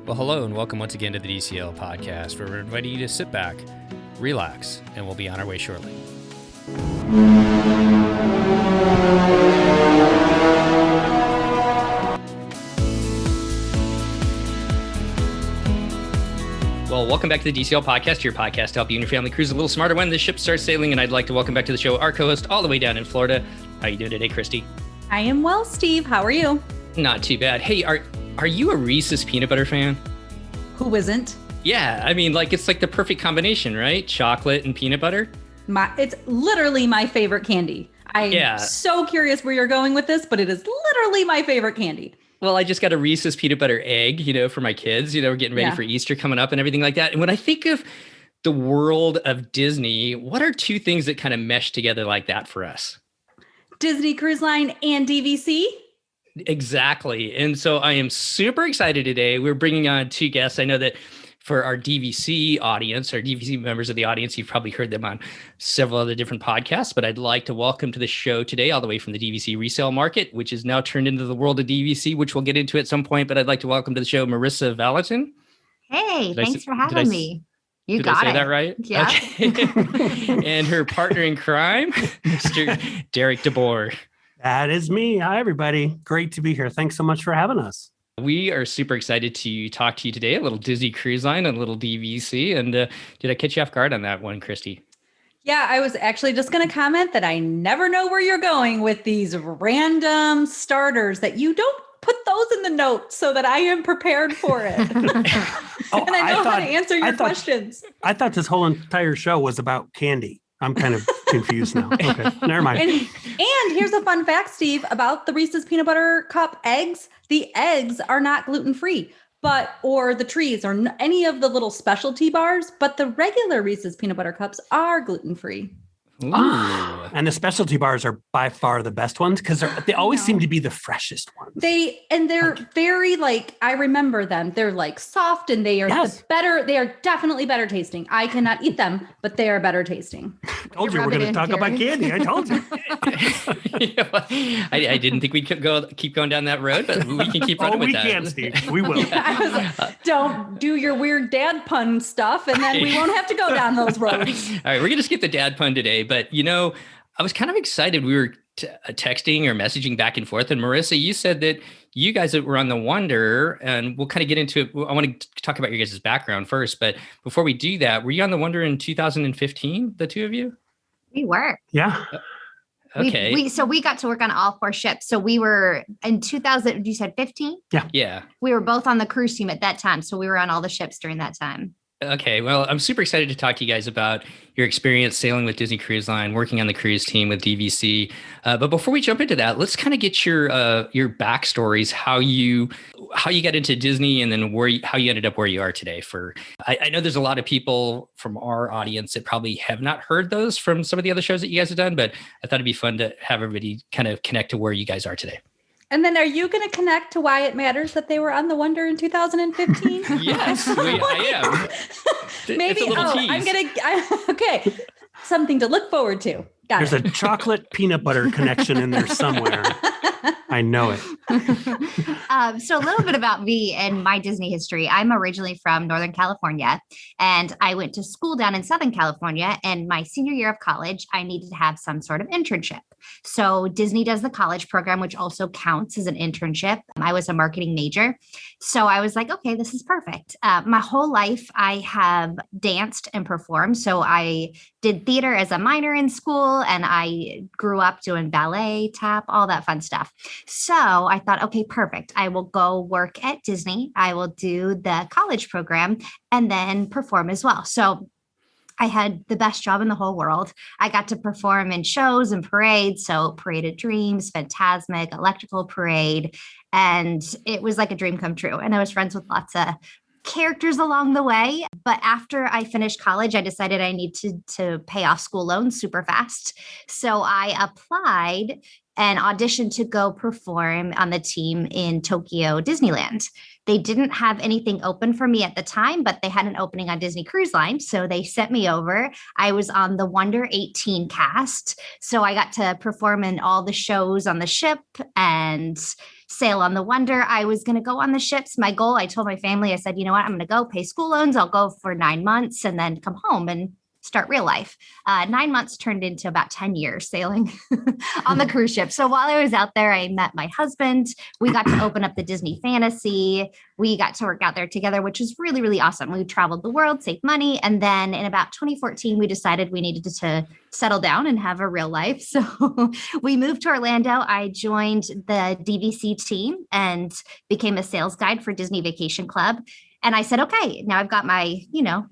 Well, hello and welcome once again to the DCL podcast, where we're inviting you to sit back, relax, and we'll be on our way shortly. Well, welcome back to the DCL podcast, your podcast to help you and your family cruise a little smarter when the ship starts sailing. And I'd like to welcome back to the show our co-host all the way down in Florida. How you doing today, Christy? I am well, Steve. How are you? Not too bad. Hey, are you a Reese's peanut butter fan? Who isn't? Yeah, I mean, it's like the perfect combination, right? Chocolate and peanut butter. It's literally my favorite candy. I'm so curious where you're going with this, but it is literally my favorite candy. Well, I just got a Reese's peanut butter egg, for my kids. We're getting ready for Easter coming up and everything like that. And when I think of the world of Disney, what are two things that kind of mesh together like that for us? Disney Cruise Line and DVC. Exactly. And so I am super excited today. We're bringing on two guests. I know that for our DVC audience, our DVC members of the audience, you've probably heard them on several other different podcasts, but I'd like to welcome to the show today, all the way from the DVC resale market, which is now turned into the world of DVC, which we'll get into at some point. But I'd like to welcome to the show Marissa Valentin. Hey, thanks for having me. You got it. Did I say that right? Yeah. Okay. And her partner in crime, Mr. Derek DeBoer. That is me. Hi, everybody. Great to be here. Thanks so much for having us. We are super excited to talk to you today. A little Disney Cruise Line, a little DVC. And did I catch you off guard on that one, Christy? Yeah, I was actually just going to comment that I never know where you're going with these random starters, that you don't put those in the notes so that I am prepared for it. And I know how to answer your questions. I thought this whole entire show was about candy. I'm kind of confused now. Okay, never mind. And here's a fun fact, Steve, about the Reese's Peanut Butter Cup eggs. The eggs are not gluten-free, or the trees or any of the little specialty bars, but the regular Reese's Peanut Butter Cups are gluten-free. And the specialty bars are by far the best ones because they always seem to be the freshest ones. They're very I remember them. They're soft and they are better. They are definitely better tasting. I cannot eat them, but they are better tasting. I told you we're going to talk about candy. I told you. I didn't think we'd keep going down that road, but we can keep running with that. We can, Steve. We will. Don't do your weird dad pun stuff, and then we won't have to go down those roads. All right, we're going to skip the dad pun today. But, I was kind of excited. We were texting or messaging back and forth. And Marissa, you said that you guys were on the Wonder, and we'll kind of get into it. I want to talk about your guys' background first. But before we do that, were you on the Wonder in 2015, the two of you? We were. Yeah. Okay. We got to work on all four ships. So we were in 2000, you said 15? Yeah. Yeah. We were both on the cruise team at that time. So we were on all the ships during that time. Okay, well, I'm super excited to talk to you guys about your experience sailing with Disney Cruise Line, working on the cruise team with DVC. But before we jump into that, let's kind of get your backstories, how you got into Disney, and then how you ended up where you are today. I know there's a lot of people from our audience that probably have not heard those from some of the other shows that you guys have done, but I thought it'd be fun to have everybody kind of connect to where you guys are today. And then are you going to connect to why it matters that they were on the Wonder in 2015? Yes, I am. Maybe. Okay. Something to look forward to. There's a chocolate peanut butter connection in there somewhere. I know it. So a little bit about me and my Disney history. I'm originally from Northern California, and I went to school down in Southern California. And my senior year of college, I needed to have some sort of internship. So Disney does the college program, which also counts as an internship. I was a marketing major. So I was like, okay, this is perfect. My whole life, I have danced and performed. So I did theater as a minor in school, and I grew up doing ballet, tap, all that fun stuff. So I thought, okay, perfect. I will go work at Disney. I will do the college program and then perform as well. So I had the best job in the whole world. I got to perform in shows and parades. So Parade of Dreams, Fantasmic, Electrical Parade. And it was like a dream come true. And I was friends with lots of characters along the way. But after I finished college, I decided I needed to pay off school loans super fast. So I applied and auditioned to go perform on the team in Tokyo Disneyland. They didn't have anything open for me at the time, but they had an opening on Disney Cruise Line. So they sent me over. I was on the Wonder 18 cast. So I got to perform in all the shows on the ship and sail on the Wonder. I was going to go on the ships. My goal, I told my family, I said, you know what, I'm going to go pay school loans. I'll go for 9 months and then come home and start real life. 9 months turned into about 10 years sailing on the cruise ship. So while I was out there, I met my husband. We got to open up the Disney Fantasy. We got to work out there together, which was really, really awesome. We traveled the world, saved money. And then in about 2014, we decided we needed to settle down and have a real life. So we moved to Orlando. I joined the DVC team and became a sales guide for Disney Vacation Club. And I said, okay, now I've got my,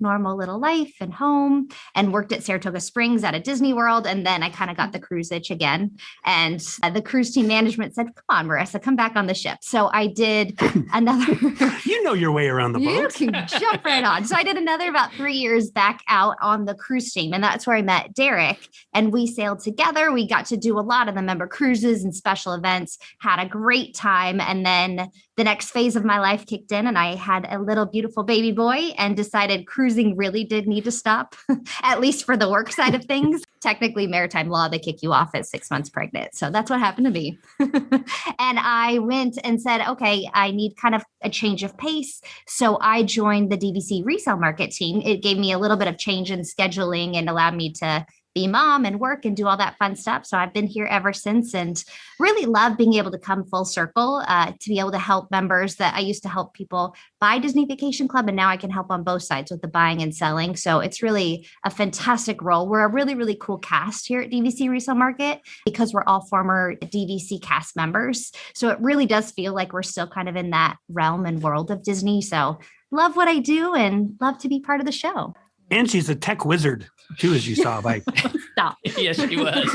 normal little life and home, and worked at Saratoga Springs at a Disney World. And then I kind of got the cruise itch again. And the cruise team management said, come on, Marissa, come back on the ship. So I did another. You know your way around the boat. You can jump right on. So I did another about 3 years back out on the cruise team. And that's where I met Derek. And we sailed together. We got to do a lot of the member cruises and special events, had a great time. And then the next phase of my life kicked in, and I had a little beautiful baby boy and decided cruising really did need to stop, at least for the work side of things. Technically, maritime law, they kick you off at 6 months pregnant. So that's what happened to me. And I went and said, okay, I need kind of a change of pace. So I joined the DVC resale market team. It gave me a little bit of change in scheduling and allowed me to be mom and work and do all that fun stuff. So I've been here ever since, and really love being able to come full circle to be able to help members that I used to help people buy Disney Vacation Club. And now I can help on both sides with the buying and selling. So it's really a fantastic role. We're a really, really cool cast here at DVC Resale Market because we're all former DVC cast members. So it really does feel like we're still kind of in that realm and world of Disney. So love what I do and love to be part of the show. And she's a tech wizard too, as you saw. Stop. Yes, she was.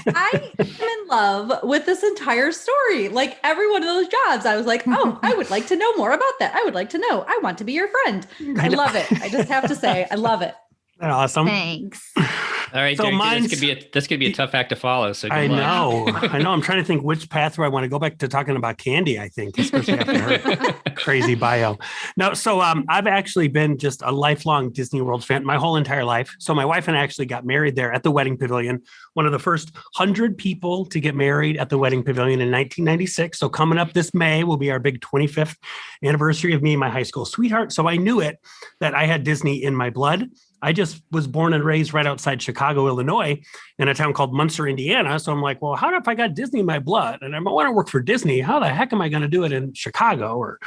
I am in love with this entire story. Like every one of those jobs, I was like, oh, I would like to know more about that. I would like to know. I want to be your friend. I love it. I just have to say, I love it. Awesome. Thanks. All right, So Derek, this could be a tough act to follow. So good luck. I know. I'm trying to think which path where I want to go back to talking about candy, I think, especially after her crazy bio. No, so I've actually been just a lifelong Disney World fan my whole entire life. So my wife and I actually got married there at the Wedding Pavilion, one of the first 100 people to get married at the Wedding Pavilion in 1996. So coming up this May will be our big 25th anniversary of me and my high school sweetheart. So I knew it that I had Disney in my blood. I just was born and raised right outside Chicago, Illinois, in a town called Munster, Indiana. So I'm like, well, how if I got Disney in my blood and I want to work for Disney, how the heck am I going to do it in Chicago or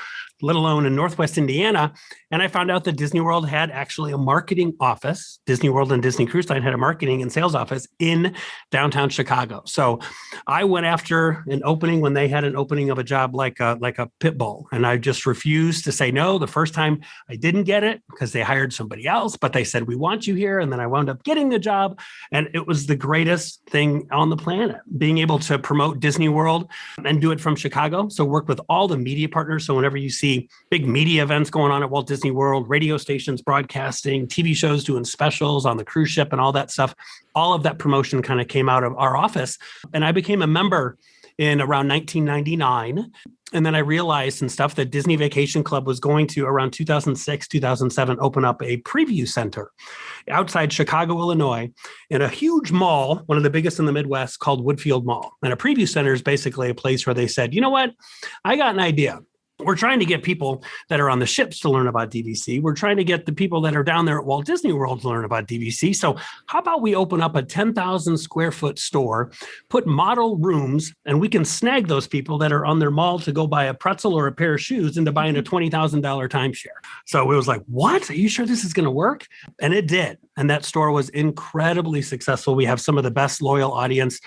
let alone in Northwest Indiana? And I found out that Disney World had actually a marketing office. Disney World and Disney Cruise Line had a marketing and sales office in downtown Chicago. So I went after an opening when they had an opening of a job like a pit bull. And I just refused to say no. The first time I didn't get it because they hired somebody else, but they said, we want you here. And then I wound up getting the job. And it was the greatest thing on the planet, being able to promote Disney World and do it from Chicago. So work with all the media partners. So whenever you see big media events going on at Walt Disney World, radio stations broadcasting, TV shows doing specials on the cruise ship and all that stuff, all of that promotion kind of came out of our office. And I became a member in around 1999. And then I realized and stuff that Disney Vacation Club was going to, around 2006, 2007, open up a preview center outside Chicago, Illinois, in a huge mall, one of the biggest in the Midwest, called Woodfield Mall. And a preview center is basically a place where they said, you know what, I got an idea. We're trying to get people that are on the ships to learn about DVC. We're trying to get the people that are down there at Walt Disney World to learn about DVC. So how about we open up a 10,000 square foot store, put model rooms, and we can snag those people that are on their mall to go buy a pretzel or a pair of shoes into buying a $20,000 timeshare. So it was like, what? Are you sure this is going to work? And it did. And that store was incredibly successful. We have some of the best loyal audience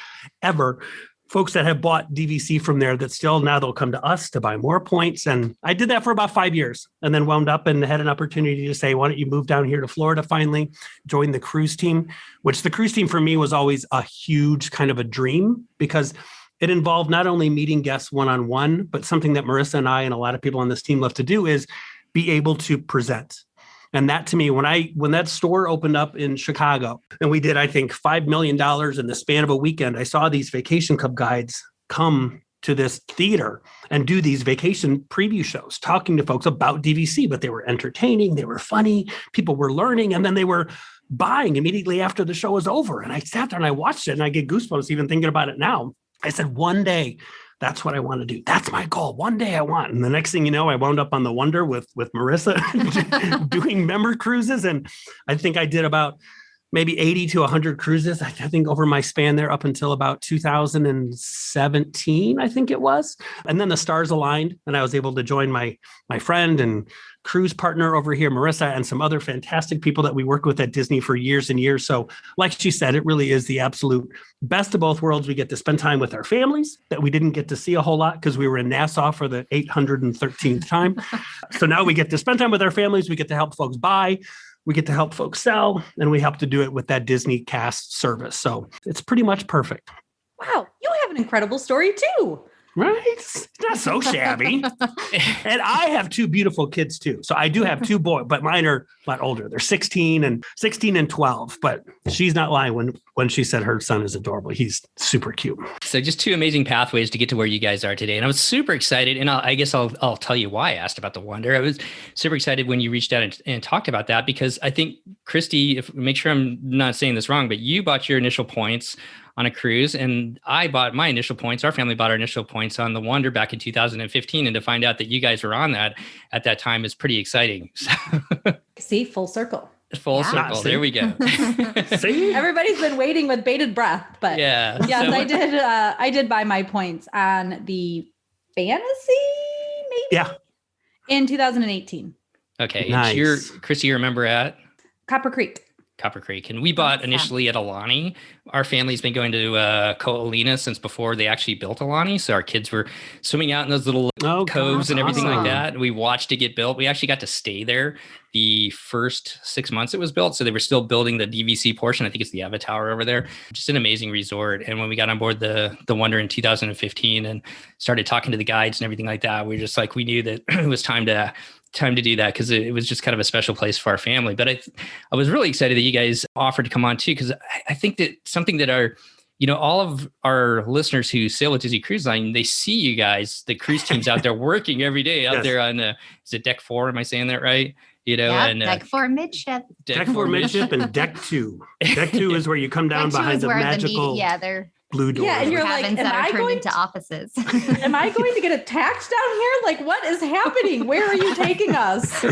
ever. Folks that have bought DVC from there that still now they'll come to us to buy more points. And I did that for about 5 years and then wound up and had an opportunity to say, why don't you move down here to Florida finally, join the cruise team, which the cruise team for me was always a huge kind of a dream because it involved not only meeting guests one-on-one, but something that Marissa and I and a lot of people on this team love to do is be able to present. And that to me, when that store opened up in Chicago and we did, I think, $5 million in the span of a weekend, I saw these Vacation Club guides come to this theater and do these vacation preview shows, talking to folks about DVC, but they were entertaining, they were funny, people were learning, and then they were buying immediately after the show was over. And I sat there and I watched it and I get goosebumps even thinking about it now. I said, one day, That's what I want to do. That's my goal. One day I want. And the next thing you know, I wound up on the Wonder with Marissa doing member cruises. And I think I did about maybe 80 to 100 cruises, I think, over my span there up until about 2017, I think it was. And then the stars aligned and I was able to join my friend and cruise partner over here, Marissa, and some other fantastic people that we worked with at Disney for years and years. So like she said, it really is the absolute best of both worlds. We get to spend time with our families that we didn't get to see a whole lot because we were in Nassau for the 813th time. So now we get to spend time with our families. We get to help folks buy. We get to help folks sell, and we help to do it with that Disney cast service. So it's pretty much perfect. Wow, you have an incredible story too. Right? It's not so shabby. And I have two beautiful kids too. So I do have two boys, but mine are a lot older. They're 16 and 12. But she's not lying when she said her son is adorable. He's super cute. So just two amazing pathways to get to where you guys are today. And I was super excited. And I guess I'll tell you why I asked about the Wonder. I was super excited when you reached out and talked about that, because I think, Christy, make sure I'm not saying this wrong, but you bought your initial points on a cruise, and I bought my initial points. Our family bought our initial points on the Wonder back in 2015, and to find out that you guys were on that at that time is pretty exciting. See, full circle. Full circle. See? There we go. See? Everybody's been waiting with bated breath, but Yeah. yes, So- I did buy my points on the Fantasy, maybe? Yeah. In 2018, Okay. Nice. Christy, you remember at Copper Creek. Copper Creek, and we bought initially at Alani. Our family's been going to Ko'olina since before they actually built Alani. So our kids were swimming out in those little coves and everything like that. We watched it get built. We actually got to stay there the first 6 months it was built. So they were still building the DVC portion. I think it's the Ava Tower over there. Just an amazing resort. And when we got on board the Wonder in 2015 and started talking to the guides and everything like that, we just we knew that it was time to do that, because it was just kind of a special place for our family. But I was really excited that you guys offered to come on too, because I think that something that all of our listeners who sail with Disney Cruise Line, they see you guys, the cruise teams out there working every day out there on is it deck 4? Am I saying that right? And deck 4 midship. Deck 4 midship and deck 2. Deck 2 is where you come down behind the magical blue door. Yeah, and you're like, cabins that are turned into offices. Am I going to get attacked down here? Like, what is happening? Where are you taking us?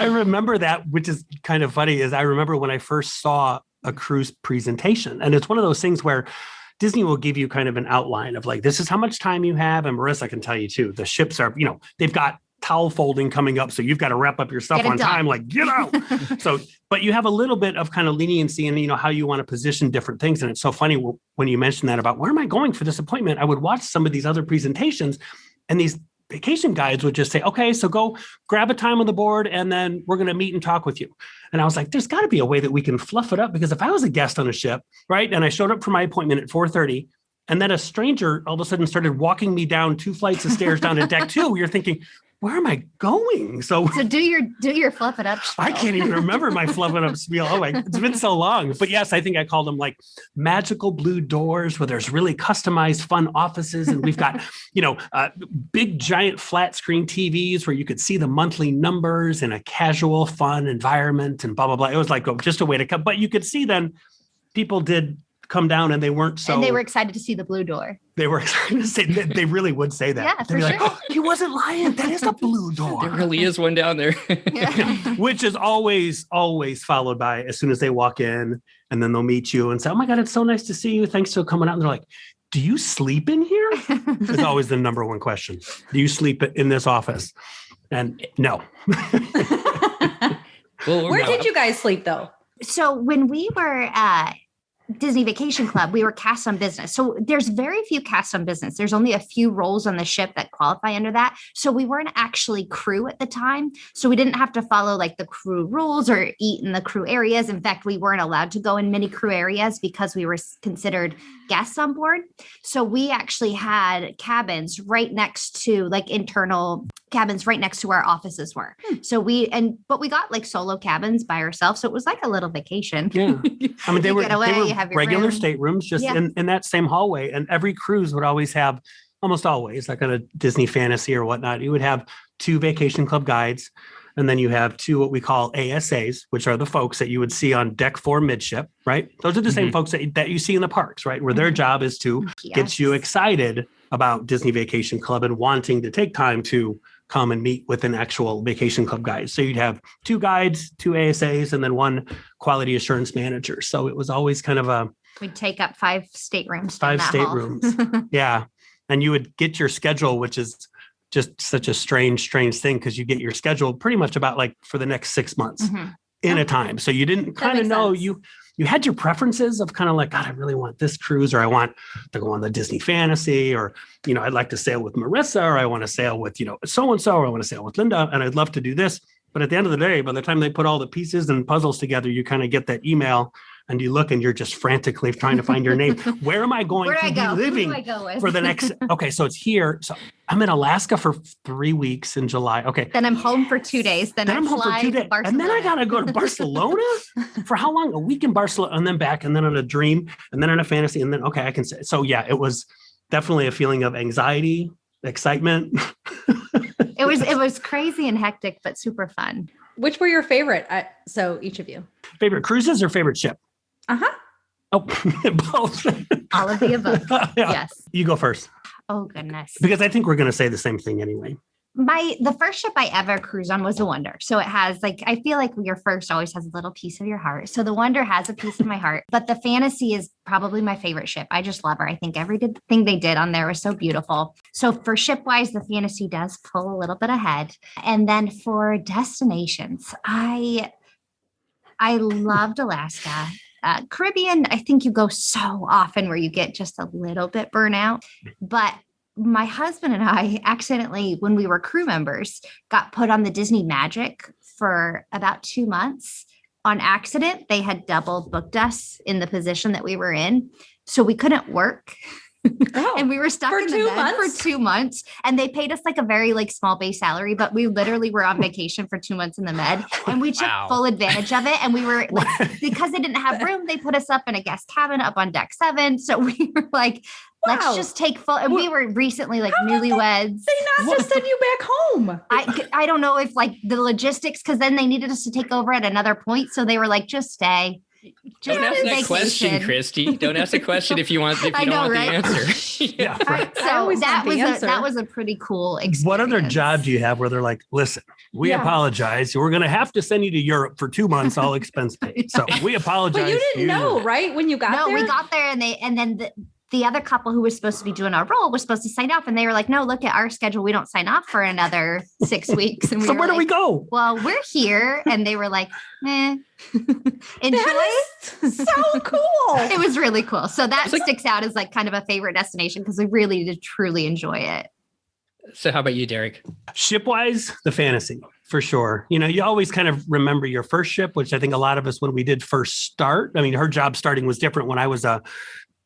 I remember that, which is kind of funny, is I remember when I first saw a cruise presentation. And it's one of those things where Disney will give you kind of an outline of this is how much time you have. And Marissa can tell you too, the ships are, they've got towel folding coming up. So you've got to wrap up your stuff on time, get out. But you have a little bit of kind of leniency in, how you want to position different things. And it's so funny when you mentioned that about where am I going for this appointment? I would watch some of these other presentations and these vacation guides would just say, okay, so go grab a time on the board and then we're going to meet and talk with you. And I was like, there's got to be a way that we can fluff it up, because if I was a guest on a ship, right, and I showed up for my appointment at 4:30, and then a stranger all of a sudden started walking me down 2 flights of stairs down to deck 2, you're thinking, where am I going? So do your fluff it up spiel. I can't even remember my fluff it up spiel. Oh, it's been so long. But yes, I think I called them magical blue doors where there's really customized fun offices. And we've got, big giant flat screen TVs where you could see the monthly numbers in a casual, fun environment and blah, blah, blah. It was just a way to come. But you could see then people did come down and they weren't so. And they were excited to see the blue door. They were excited to say that. They really would say that. Yeah, They'd be for like, sure. oh, he wasn't lying. That is the blue door. There really is one down there. Which is always followed by, as soon as they walk in, and then they'll meet you and say, oh my God, it's so nice to see you. Thanks for coming out. And they're like, do you sleep in here? It's always the number one question. Do you sleep in this office? And no. Where did you guys sleep though? So when we were at Disney Vacation Club, we were cast on business. So there's very few cast on business. There's only a few roles on the ship that qualify under that. So we weren't actually crew at the time. So we didn't have to follow the crew rules or eat in the crew areas. In fact, we weren't allowed to go in many crew areas because we were considered guests on board. So we actually had cabins right next to internal cabins right next to where our offices were. So but we got solo cabins by ourselves. So it was like a little vacation. Yeah. I mean, they were have your regular room. staterooms just in that same hallway. And every cruise would always have, almost always, like on a Disney Fantasy or whatnot, you would have 2 vacation club guides. And then you have 2 what we call ASAs, which are the folks that you would see on deck 4 midship, right? Those are the same folks that you see in the parks, right? Where their job is to get you excited about Disney Vacation Club and wanting to take time to come and meet with an actual vacation club guide. So you'd have 2 guides, 2 ASAs, and then 1 quality assurance manager. So it was always kind of we'd take up 5 staterooms. 5 staterooms. Yeah. And you would get your schedule, which is just such a strange thing, because you get your schedule pretty much about like for the next 6 months in a time. So you didn't kind of know, you had your preferences of kind of like, God, I really want this cruise, or I want to go on the Disney Fantasy, or, I'd like to sail with Marissa, or I want to sail with, so-and-so, or I want to sail with Linda, and I'd love to do this. But at the end of the day, by the time they put all the pieces and puzzles together, you kind of get that email and you look and you're just frantically trying to find your name. Where am I going to be living for the next? Okay, so it's here. So I'm in Alaska for 3 weeks in July. Okay. Then I'm home for 2 days. Then I fly to Barcelona. And then I got to go to Barcelona for how long? A week in Barcelona, and then back, and then on a dream, and then on a fantasy. And then, okay, I can say, so yeah, it was definitely a feeling of anxiety, excitement. It was crazy and hectic, but super fun. Which were your favorite? So each of you. Favorite cruises or favorite ship? Oh, both. All of the above. Yeah. Yes. You go first. Oh, goodness. Because I think we're going to say the same thing anyway. The first ship I ever cruised on was the Wonder. So it has I feel like your first always has a little piece of your heart. So the Wonder has a piece of my heart, but the Fantasy is probably my favorite ship. I just love her. I think every thing they did on there was so beautiful. So for ship wise, the Fantasy does pull a little bit ahead. And then for destinations, I loved Alaska. Caribbean, I think you go so often where you get just a little bit burnout, but my husband and I accidentally, when we were crew members, got put on the Disney Magic for about 2 months on accident. They had double booked us in the position that we were in, so we couldn't work. And we were stuck in the bed for 2 months, and they paid us like a very small base salary, but we literally were on vacation for 2 months in the med, and we took full advantage of it. And we were because they didn't have room, they put us up in a guest cabin up on deck 7. So we were like, let's just take full. And we were recently newlyweds. They not just send you back home. I don't know if the logistics, because then they needed us to take over at another point. So they were like, just stay. Don't ask that question, Christy. Don't ask the question if you don't want the answer. Yeah. Right. So that was a pretty cool experience. What other job do you have where they're like, listen, we apologize. We're going to have to send you to Europe for 2 months, all expense paid. So we apologize. But you didn't know, right? When you got there? No, we got there and then the other couple who was supposed to be doing our role was supposed to sign off, and they were like, no, look at our schedule. We don't sign off for another 6 weeks. And so where do we go? Well, we're here. And they were like, enjoy. So cool. It was really cool. So that sticks out as kind of a favorite destination, because we really did truly enjoy it. So how about you, Derek? Ship-wise, the Fantasy, for sure. You always kind of remember your first ship, which I think a lot of us, when we did first start, I mean, her job starting was different. When I was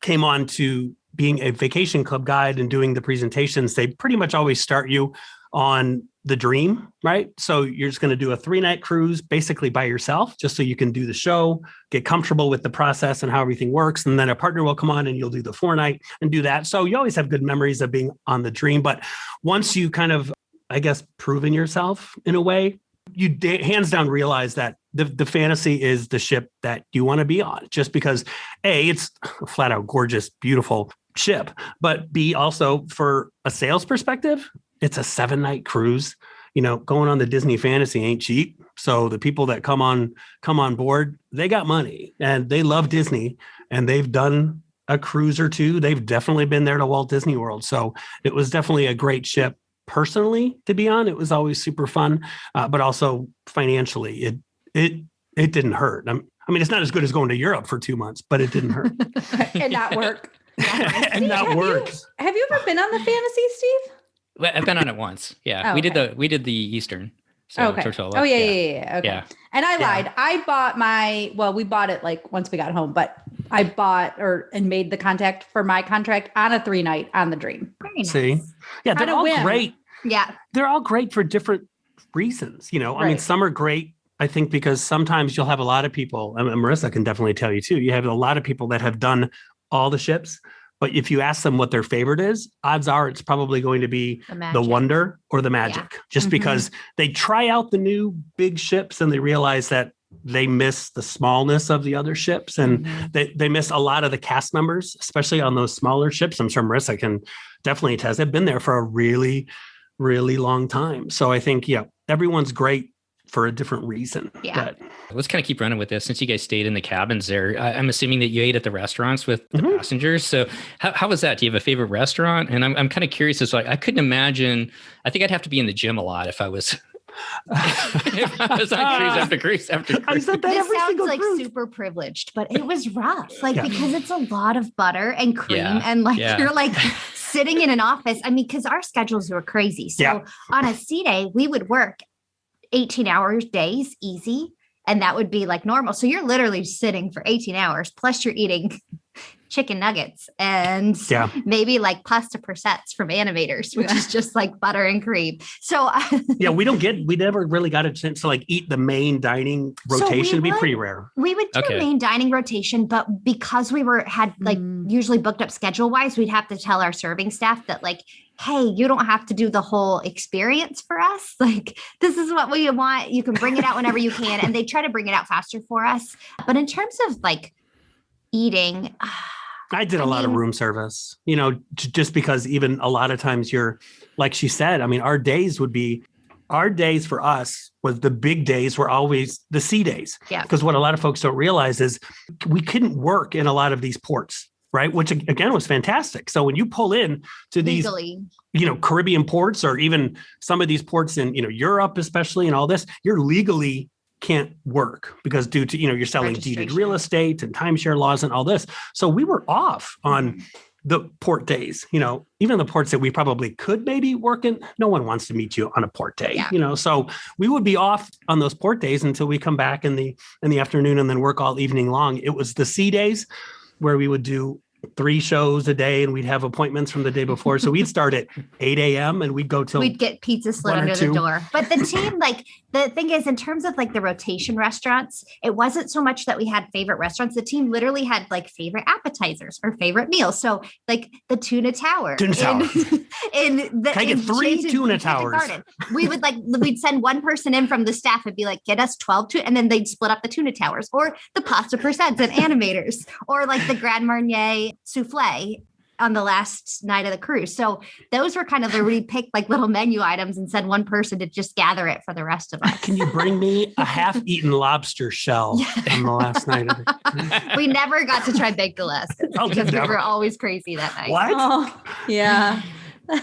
came on to being a vacation club guide and doing the presentations, they pretty much always start you on the Dream, right? So you're just going to do a 3-night cruise basically by yourself, just so you can do the show, get comfortable with the process and how everything works. And then a partner will come on and you'll do the 4-night and do that. So you always have good memories of being on the Dream. But once you kind of, I guess, proven yourself in a way, you hands down realize that the Fantasy is the ship that you want to be on, just because A, it's a flat out gorgeous, beautiful ship, but B, also for a sales perspective, it's a 7-night cruise. Going on the Disney Fantasy ain't cheap. So the people that come on board, they got money and they love Disney, and they've done a cruise or two. They've definitely been there to Walt Disney World. So it was definitely a great ship. Personally, to be on, it was always super fun, but also financially, it didn't hurt. I mean, it's not as good as going to Europe for 2 months, but it didn't hurt. And not work. And not work. Have you ever been on the Fantasy, Steve? Well, I've been on it once. Yeah, we did the Eastern. So okay. Tortola. Oh yeah. Okay. Yeah. And I lied. I bought we bought it once we got home, but I bought and made the contact for my contract on a 3-night on the Dream. Very nice. See? Yeah, they're all great. Yeah. They're all great for different reasons. I mean, some are great, I think, because sometimes you'll have a lot of people, and Marissa can definitely tell you too, you have a lot of people that have done all the ships, but if you ask them what their favorite is, odds are it's probably going to be the Wonder or the Magic, just because they try out the new big ships and they realize that they miss the smallness of the other ships, and they miss a lot of the cast members, especially on those smaller ships. I'm sure Marissa can definitely attest. I've been there for a really, really long time. So I think, everyone's great for a different reason. Yeah. Let's kind of keep running with this. Since you guys stayed in the cabins there, I'm assuming that you ate at the restaurants with the passengers. So how was that? Do you have a favorite restaurant? And I'm kind of curious as I couldn't imagine. I think I'd have to be in the gym a lot if I was. If I was on cruise after cruise after cruise. This sounds like super privileged, but it was rough. Because it's a lot of butter and cream, and you're sitting in an office. I mean, because our schedules were crazy. So on a sea day, we would work 18-hour days easy, and that would be normal. So you're literally sitting for 18 hours, plus you're eating chicken nuggets and maybe pasta persets from Animators, which is just butter and cream. So we never really got a chance to eat the main dining rotation. It'd be pretty rare. We would do a main dining rotation, but because we had usually booked up schedule wise, we'd have to tell our serving staff that hey, you don't have to do the whole experience for us. This is what we want. You can bring it out whenever you can. And they try to bring it out faster for us. But in terms of eating, I did a lot of room service, just because even a lot of times you're, like she said, our days for us was the big days were always the sea days. Yeah. Because what a lot of folks don't realize is we couldn't work in a lot of these ports. Right. Which again was fantastic. So when you pull in to these, Caribbean ports, or even some of these ports in, Europe, especially, and all this, you're legally can't work because due to, you're selling deeded real estate and timeshare laws and all this. So we were off on the port days, even the ports that we probably could maybe work in. No one wants to meet you on a port day, so we would be off on those port days until we come back in the afternoon and then work all evening long. It was the sea days where we would do 3 shows a day, and we'd have appointments from the day before. So we'd start at 8 a.m. and we'd go till we'd get pizza slid under the door. But the team, the thing is, in terms of the rotation restaurants, it wasn't so much that we had favorite restaurants. The team literally had favorite appetizers or favorite meals. So the tuna tower. Can I get 3 tuna towers? We would we'd send one person in from the staff and be get us 12 tuna, and then they'd split up the tuna towers, or the pasta persets and Animators, or the Grand Marnier souffle on the last night of the cruise. So those were kind of we picked little menu items and send one person to just gather it for the rest of us. Can you bring me a half-eaten lobster shell on the last night of it? We never got to try baked Alaska because we were always crazy that night. What? Oh, yeah.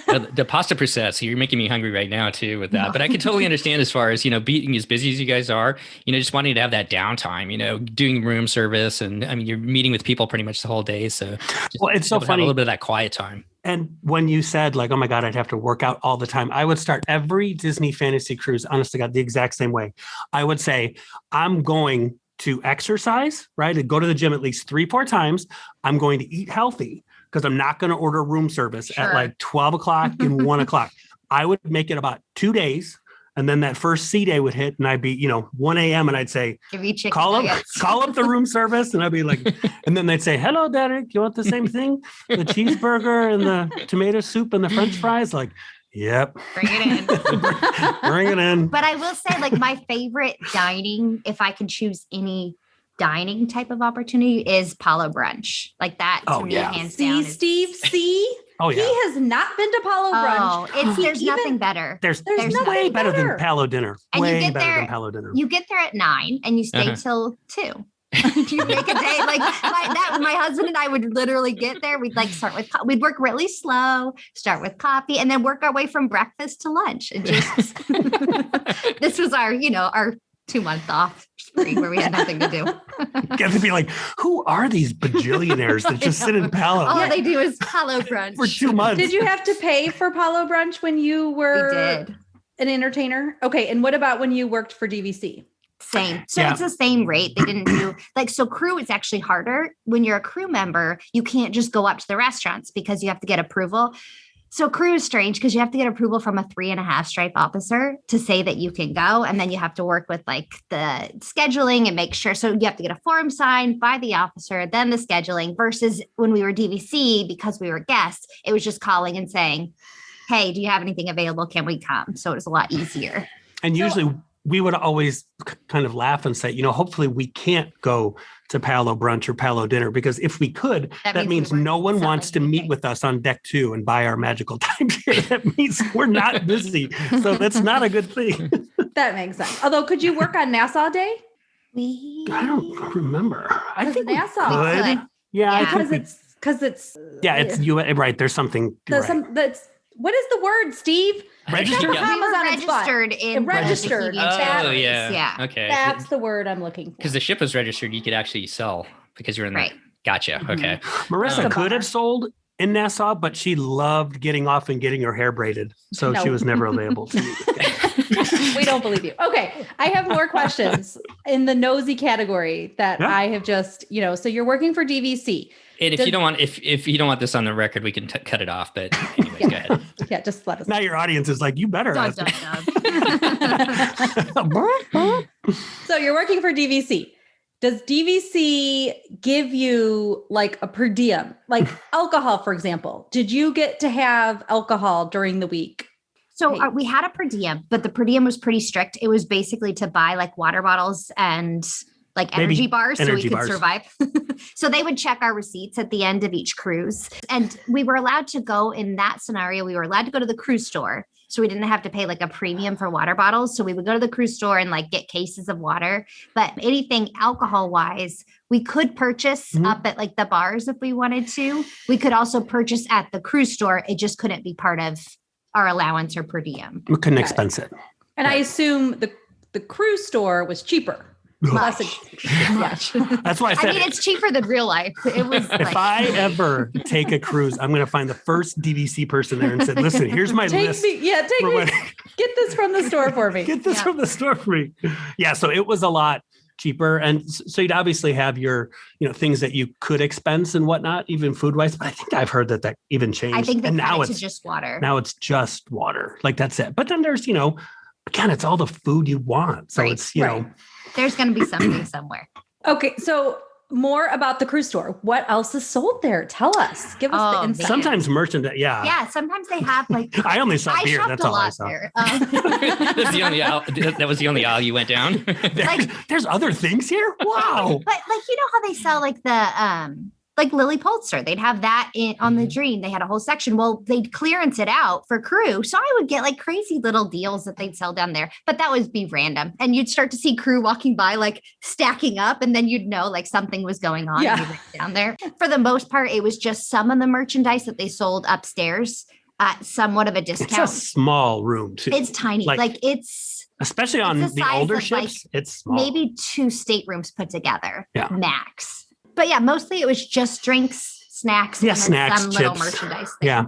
The pasta persets, you're making me hungry right now too with that. But I can totally understand as far as, being as busy as you guys are, just wanting to have that downtime, doing room service. And you're meeting with people pretty much the whole day. So it's so funny. A little bit of that quiet time. And when you said oh my God, I'd have to work out all the time, I would start every Disney fantasy cruise, honest to God, the exact same way. I would say, I'm going to exercise, right? And go to the gym at least 3-4 times. I'm going to eat healthy, because I'm not going to order room service at 12 o'clock and 1 o'clock. I would make it about 2 days. And then that first sea day would hit, and I'd be, 1 a.m. and I'd say, call up the room service. And I'd be and then they'd say, hello, Derek, you want the same thing? The cheeseburger and the tomato soup and the French fries? Yep. Bring it in. Bring it in. But I will say, my favorite dining, if I can choose any dining type of opportunity, is Palo Brunch. That to me, hands down. Steve, see? Oh, yeah. He has not been to Palo Brunch. There's nothing better. There's way better than Palo Dinner. And way better than Palo Dinner. You get there at 9 and you stay till 2. You make a day my husband and I would literally get there. We'd start with, we'd work really slow, start with coffee, and then work our way from breakfast to lunch. And just, this was our 2-month off spree where we had nothing to do. You have to be who are these bajillionaires that just sit in Palo? All they do is Palo Brunch. For 2 months. Did you have to pay for Palo Brunch when you were an entertainer? Okay. And what about when you worked for DVC? Same. So it's the same rate. They didn't do so crew is actually harder. When you're a crew member, you can't just go up to the restaurants because you have to get approval. So crew is strange because you have to get approval from a 3.5 stripe officer to say that you can go. And then you have to work with the scheduling and make sure. So you have to get a form signed by the officer, then the scheduling, versus when we were DVC, because we were guests, it was just calling and saying, hey, do you have anything available? Can we come? So it was a lot easier. And usually we would always kind of laugh and say, hopefully we can't go to Palo brunch or Palo dinner, because if we could, that means no one wants to meet with us on deck 2 and buy our magical timeshare. That means we're not busy. So that's not a good thing. That makes sense. Although, could you work on Nassau Day? I don't remember. I think Nassau. we could. Yeah, because it's you right. There's something. That's what is the word, Steve? Registered. We were registered in registered. Yeah. Okay. That's the word I'm looking for. Because the ship was registered, you could actually sell because you're in Right. the. Gotcha. Okay. Marissa could have sold in Nassau, but she loved getting off and getting her hair braided, so she was never available. We don't believe you. Okay, I have more questions in the nosy category that I have just, so you're working for DVC. And if you don't want this on the record, we can cut it off. But anyways, go ahead. Yeah, just let us Now your audience is like, you better. Dun, dun, dun. So you're working for DVC. Does DVC give you like a per diem, like alcohol, for example? Did you get to have alcohol during the week? So we had a per diem, but the per diem was pretty strict. It was basically to buy like water bottles and like energy bars so we could survive. So they would check our receipts at the end of each cruise. And we were allowed to go in that scenario. We were allowed to go to the cruise store. So we didn't have to pay like a premium for water bottles. So we would go to the cruise store and like get cases of water. But anything alcohol wise, we could purchase up at like the bars if we wanted to. We could also purchase at the cruise store. It just couldn't be part of our allowance or per diem. We couldn't expense it. And I assume the cruise store was cheaper. Much. That's why I said it's cheaper than real life. It was if I ever take a cruise, I'm going to find the first DVC person there and say, listen, here's my list. Get this from the store for me. Get this from the store for me. Yeah. So it was a lot cheaper. And so you'd obviously have your, things that you could expense and whatnot, even food wise. But I think I've heard that even changed. I think and now it's just water. Now it's just water. Like that's it. But then there's, again, it's all the food you want. So it's, there's going to be something somewhere. Okay. So more about the cruise store. What else is sold there? Tell us. Give us the insight. Sometimes merchandise. Yeah. Yeah. Sometimes they have like. I only saw beer. That's all I saw. That was the only aisle you went down. There's other things here. Wow. But how they sell like the like Lily Pulitzer, they'd have that on the Dream. They had a whole section. Well, they'd clearance it out for crew. So I would get like crazy little deals that they'd sell down there, but that would be random. And you'd start to see crew walking by, like stacking up, and then you'd know like something was going on down there. For the most part, it was just some of the merchandise that they sold upstairs at somewhat of a discount. It's a small room too. It's tiny. Like it's especially on the older ships, it's small. Maybe 2 staterooms put together, max. But yeah, mostly it was just drinks, snacks, and snacks, some chips. little merchandise things. Yeah.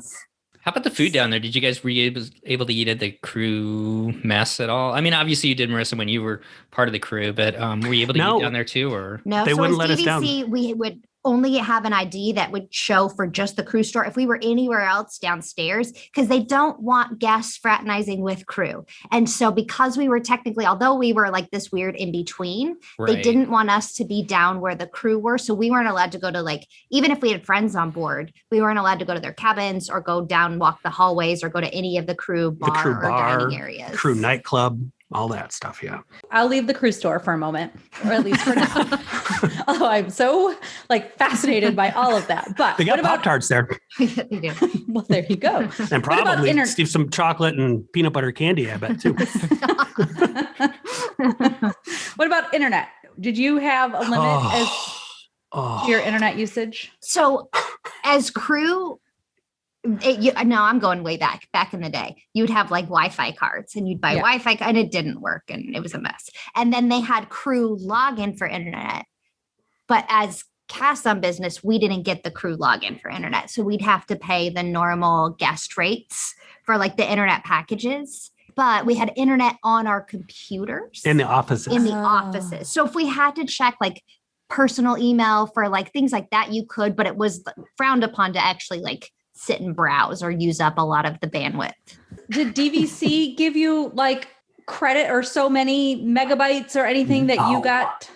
How about the food down there? Did you guys were you able to eat at the crew mess at all? I mean, obviously you did, Marissa, when you were part of the crew, but were you able to eat down there too? Or no, they wouldn't let us down. We would only have an ID that would show for just the cruise store if we were anywhere else downstairs, because they don't want guests fraternizing with crew. And so because we were technically, although we were like this weird in between, they didn't want us to be down where the crew were. So we weren't allowed to go to like, even if we had friends on board, we weren't allowed to go to their cabins or go down, walk the hallways or go to any of the crew bar or dining areas. Crew nightclub. All that stuff, yeah. I'll leave the cruise store for a moment, or at least for now. Although I'm so fascinated by all of that. But they got Pop-Tarts there. Yeah, they do. Well, there you go. And probably Steve, some chocolate and peanut butter candy, I bet too. What about internet? Did you have a limit to your internet usage? So as crew, I'm going way back in the day. You'd have like Wi-Fi cards and you'd buy Wi-Fi and it didn't work and it was a mess. And then they had crew login for internet. But as cast on business, we didn't get the crew login for internet. So we'd have to pay the normal guest rates for like the internet packages. But we had internet on our computers. In the offices. So if we had to check like personal email for like things like that, you could, but it was frowned upon to actually like sit and browse or use up a lot of the bandwidth. Did DVC give you like credit or so many megabytes or anything that you got?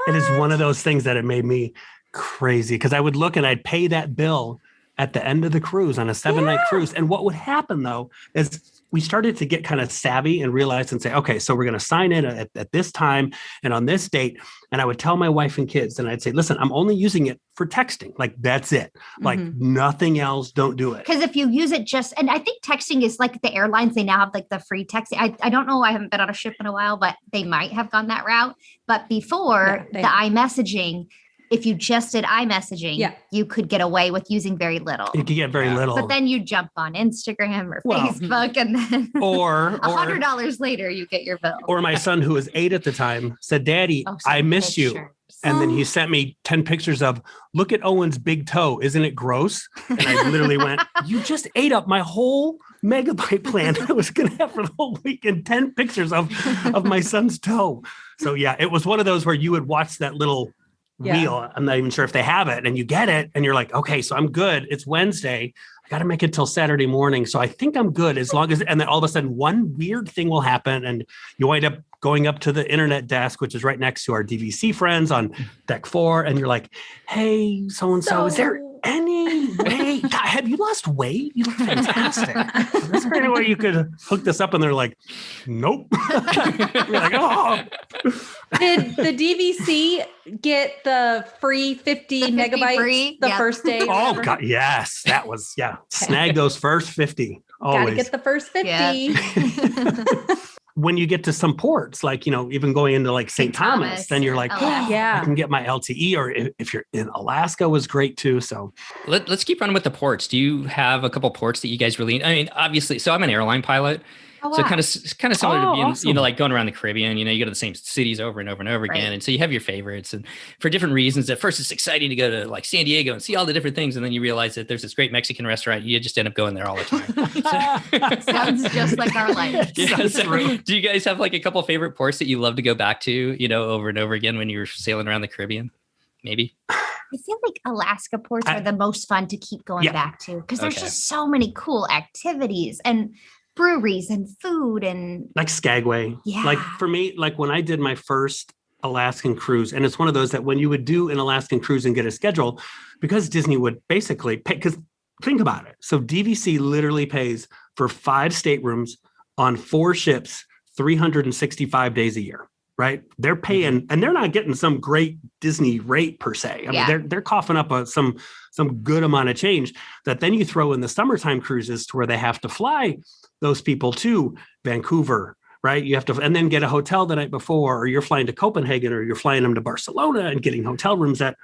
It is one of those things that it made me crazy because I would look and I'd pay that bill at the end of the cruise on a 7-night cruise. And what would happen though is we started to get kind of savvy and realize and say, okay, so we're going to sign in at this time and on this date. And I would tell my wife and kids, and I'd say, listen, I'm only using it for texting. Like, that's it. Like nothing else. Don't do it. Because if you use it and I think texting is like the airlines, they now have like the free texting. I don't know. I haven't been on a ship in a while, but they might have gone that route. But before the iMessaging, if you just did iMessaging, you could get away with using very little. You could get very little. But then you jump on Instagram or Facebook, and then or $100 later, you get your bill. Or my son, who was 8 at the time, said, Daddy, I miss you. And then he sent me 10 pictures of, look at Owen's big toe. Isn't it gross? And I literally went, you just ate up my whole megabyte plan I was going to have for the whole weekend, 10 pictures of my son's toe. So yeah, it was one of those where you would watch that little wheel. I'm not even sure if they have it, and you get it and you're like, okay, so I'm good. It's Wednesday. I got to make it till Saturday morning. So I think I'm good as long as, and then all of a sudden one weird thing will happen and you wind up going up to the internet desk, which is right next to our DVC friends on deck 4. And you're like, hey, so-and-so, is there any way, God, have you lost weight? You look fantastic. Is there any way you could hook this up? And they're like, nope. You're like, oh. Did the DVC get the free 50 megabytes the first day? Oh, God, yes. That was, snag those first 50. Always. Gotta get the first 50. Yeah. When you get to some ports, like, even going into like St. Thomas, then you're like, I can get my LTE. Or if you're in Alaska was great too. So let's keep running with the ports. Do you have a couple ports that you guys really, I mean, obviously, so I'm an airline pilot. Oh, wow. So kind of similar to being, awesome. Like going around the Caribbean, you go to the same cities over and over and over again. And so you have your favorites, and for different reasons. At first it's exciting to go to like San Diego and see all the different things. And then you realize that there's this great Mexican restaurant. You just end up going there all the time. Sounds just like our life. Do you guys have like a couple favorite ports that you love to go back to, over and over again when you're sailing around the Caribbean? Maybe. I feel like Alaska ports are the most fun to keep going back to, because there's just so many cool activities and breweries and food and like Skagway. Yeah. Like for me, like when I did my first Alaskan cruise, and it's one of those that when you would do an Alaskan cruise and get a schedule, because Disney would basically pay, because think about it. So DVC literally pays for 5 staterooms on 4 ships, 365 days a year, right? They're paying, and they're not getting some great Disney rate per se. I mean, they're coughing up some good amount of change that then you throw in the summertime cruises to where they have to fly those people to Vancouver, right? You have to, and then get a hotel the night before, or you're flying to Copenhagen, or you're flying them to Barcelona and getting hotel rooms. That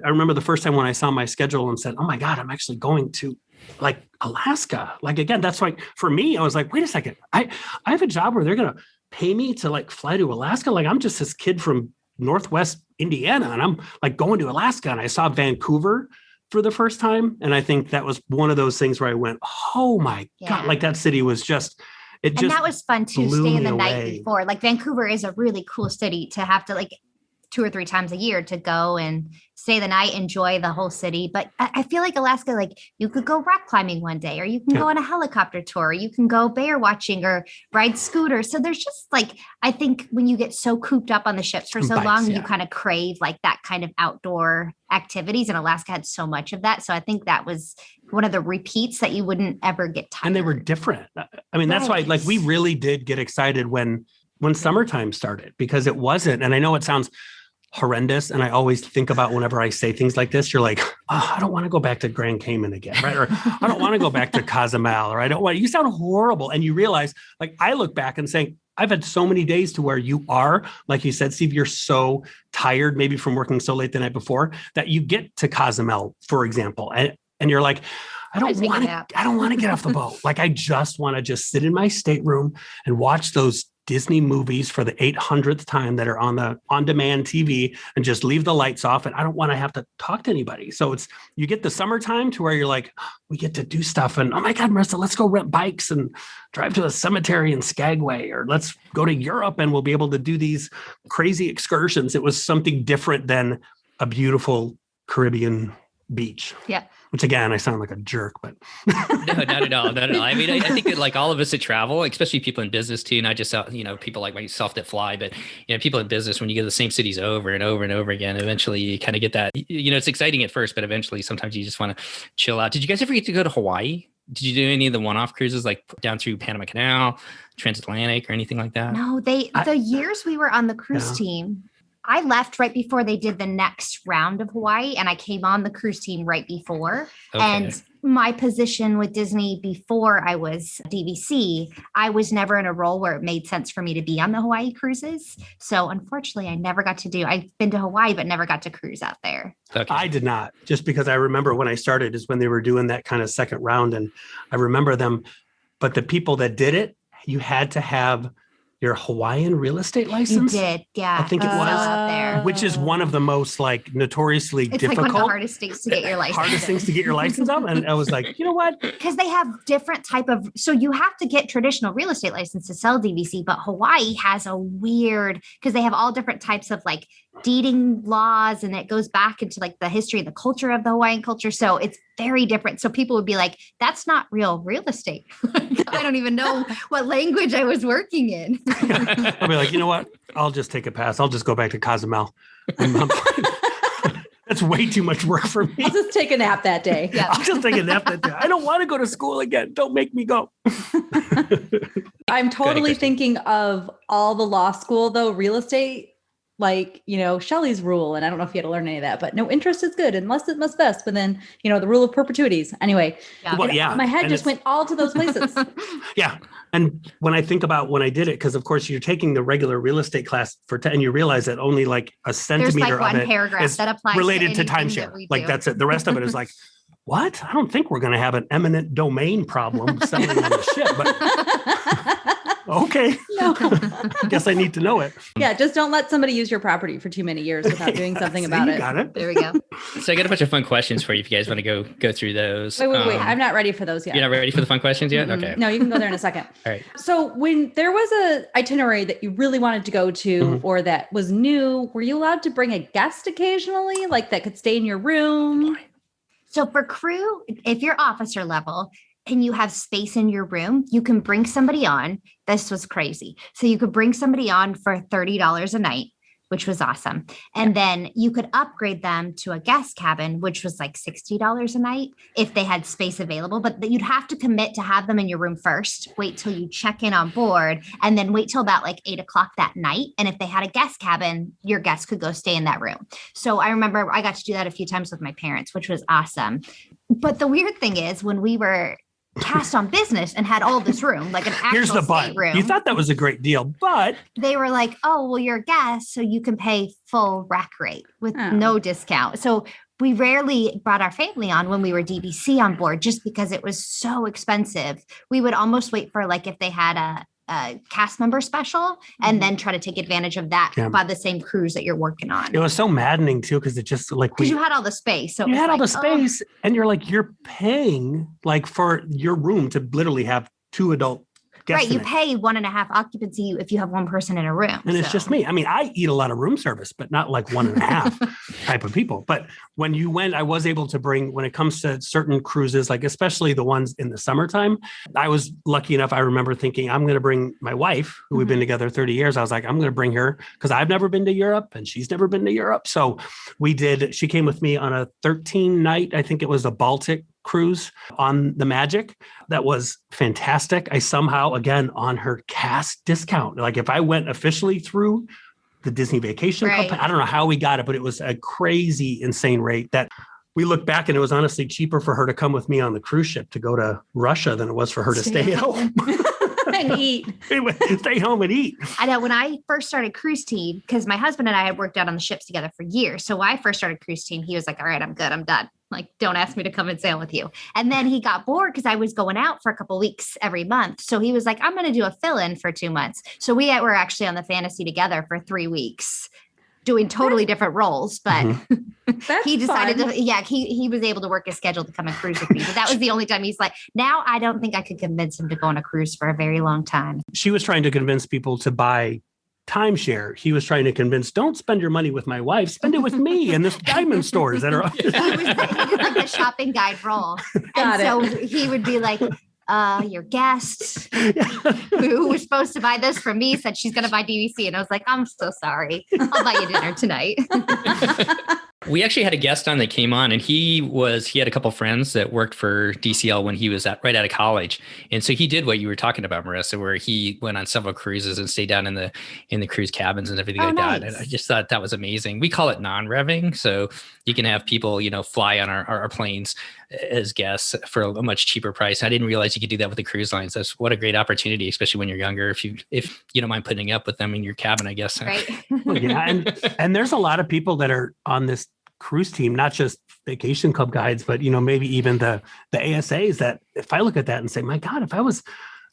I remember the first time when I saw my schedule and said, oh my God, I'm actually going to like Alaska. Like, again, that's like, for me, I was like, wait a second, I have a job where they're going to pay me to like fly to Alaska. Like, I'm just this kid from Northwest Indiana, and I'm like going to Alaska. And I saw Vancouver for the first time. And I think that was one of those things where I went, oh my God, like that city was just, and that was fun to stay in the night before. Like Vancouver is a really cool city to have to like 2 or 3 times a year to go and stay the night, enjoy the whole city. But I feel like Alaska, like you could go rock climbing one day, or you can go on a helicopter tour, or you can go bear watching or ride scooters. So there's just like, I think when you get so cooped up on the ships for so long, you kind of crave like that kind of outdoor activities. And Alaska had so much of that. So I think that was one of the repeats that you wouldn't ever get tired. And they were different. I mean, that's why like we really did get excited when summertime started, because it wasn't, and I know it sounds horrendous, and I always think about whenever I say things like this, you're like, oh, I don't want to go back to Grand Cayman again, right? Or I don't want to go back to Cozumel, or you sound horrible. And you realize, like, I look back and say, I've had so many days to where you are, like you said, Steve, you're so tired, maybe from working so late the night before, that you get to Cozumel, for example, and you're like, I don't want to get off the boat. Like, I just want to just sit in my stateroom and watch those Disney movies for the 800th time that are on the on-demand TV, and just leave the lights off. And I don't want to have to talk to anybody. So you get the summertime to where you're like, we get to do stuff. And oh my God, Marissa, let's go rent bikes and drive to a cemetery in Skagway, or let's go to Europe and we'll be able to do these crazy excursions. It was something different than a beautiful Caribbean beach. Yeah. Which again, I sound like a jerk, but no, not at all. Not at all. I mean, I think that like all of us that travel, especially people in business too, not just, people like myself that fly, but, people in business, when you go to the same cities over and over and over again, eventually you kind of get that, it's exciting at first, but eventually sometimes you just want to chill out. Did you guys ever get to go to Hawaii? did you do any of the one-off cruises like down through Panama Canal, transatlantic, or anything like that? No, the years we were on the cruise team, I left right before they did the next round of Hawaii, and I came on the cruise team right before. Okay. And my position with Disney before I was DVC, I was never in a role where it made sense for me to be on the Hawaii cruises. So unfortunately, I never got to I've been to Hawaii, but never got to cruise out there. Okay. I did not, just because I remember when I started is when they were doing that kind of second round, and I remember them. But the people that did it, you had to have your Hawaiian real estate You license. did, yeah. I think it So was. out there. Which is one of the most like notoriously It's difficult, like one of the hardest things to get your license. hardest things to get your license on. And I was like, you know what? Because they have different type of, so you have to get traditional real estate license to sell DVC, but Hawaii has a weird, because they have all different types of like deeding laws, and it goes back into like the history and the culture of the Hawaiian culture. So it's very different. So people would be like, that's not real estate. I don't even know what language I was working in. I'll be like, you know what? I'll just take a pass. I'll just go back to Cozumel. That's way too much work for me. I'll just take a nap that day. Yeah. I'll just take a nap that day. I don't want to go to school again. Don't make me go. I'm totally Kristen. thinking of all the law school, though, real estate, like, Shelley's rule. And I don't know if you had to learn any of that, but no interest is good unless it must vest. But then, the rule of perpetuities. Anyway, Yeah. Well, yeah. my head And just it's- went all to those places. Yeah. And when I think about when I did it, because of course you're taking the regular real estate class and you realize that only like a There's centimeter like of one it paragraph is that applies related to anything timeshare. that we Like do. that's it. The rest of it is like, what? I don't think we're going to have an eminent domain problem selling on the ship, but okay. No. Guess I need to know it. Yeah, just don't let somebody use your property for too many years without doing something See, about you it. got it. There we go. So I got a bunch of fun questions for you if you guys want to go through those. Wait. I'm not ready for those yet. You're not ready for the fun questions yet? Mm-mm. Okay. No, you can go there in a second. All right. So when there was a itinerary that you really wanted to go to Mhm. or that was new, were you allowed to bring a guest occasionally, like that could stay in your room? So for crew, if you're officer level and you have space in your room, you can bring somebody on. This was crazy. So you could bring somebody on for $30 a night, which was awesome. And then you could upgrade them to a guest cabin, which was like $60 a night if they had space available. But you'd have to commit to have them in your room first, wait till you check in on board, and then wait till about like 8:00 that night. And if they had a guest cabin, your guests could go stay in that room. So I remember I got to do that a few times with my parents, which was awesome. But the weird thing is when we were cast on business and had all this room, like an actual Here's the but. stateroom, You thought that was a great deal, but they were like, oh, well, you're a guest, so you can pay full rack rate with Oh. no discount. So we rarely brought our family on when we were DVC on board just because it was so expensive. We would almost wait for like if they had a cast member special and then try to take advantage of that Yeah. by the same cruise that you're working on. it was so maddening too because it just like Because you had all the space. So it you was had all like, the oh. space and you're like you're paying like for your room to literally have 2 adult guests Right. You in it. pay 1.5 occupancy if you have one person in a room. And it's So- just me. I mean, I eat a lot of room service, but not like 1.5 type of people. But when you went, I was able to bring, when it comes to certain cruises, like especially the ones in the summertime, I was lucky enough. I remember thinking, I'm going to bring my wife, who we've been together 30 years. I was like, I'm going to bring her because I've never been to Europe and she's never been to Europe. So she came with me on a 13 night, I think it was a Baltic cruise on the Magic. That was fantastic. I somehow, again, on her cast discount, like if I went officially through the Disney Vacation Right. Company, I don't know how we got it, but it was a crazy, insane rate that we look back and it was honestly cheaper for her to come with me on the cruise ship to go to Russia than it was for her to stay at home. And eat. Stay home and eat. I know when I first started cruise team, because my husband and I had worked out on the ships together for years. So when I first started cruise team, he was like, all right, I'm good. I'm done. Like, don't ask me to come and sail with you. And then he got bored because I was going out for a couple weeks every month. So he was like, I'm going to do a fill-in for 2 months. So we were actually on the Fantasy together for 3 weeks doing totally different roles, but That's he decided fun. he was able to work his schedule to come and cruise with me. But that was the only time he's like, now I don't think I could convince him to go on a cruise for a very long time. She was trying to convince people to buy timeshare. He was trying to convince, don't spend your money with my wife, spend it with me and this diamond stores that are. He did like the shopping guide role. Got and so he would be like, your guest who was supposed to buy this from me said she's going to buy DVC. And I was like, I'm so sorry. I'll buy you dinner tonight. We actually had a guest on that came on, and he had a couple friends that worked for DCL when he was right out of college. And so he did what you were talking about, Marissa, where he went on several cruises and stayed down in the cruise cabins and everything like that. And I just thought that was amazing. We call it non-revving. So you can have people, fly on our planes as guests for a much cheaper price. I didn't realize you could do that with the cruise lines. That's what a great opportunity, especially when you're younger, if you don't mind putting up with them in your cabin, I guess. Right. Yeah. And there's a lot of people that are on this cruise team, not just vacation club guides, but, maybe even the ASAs, that if I look at that and say, my God, if I was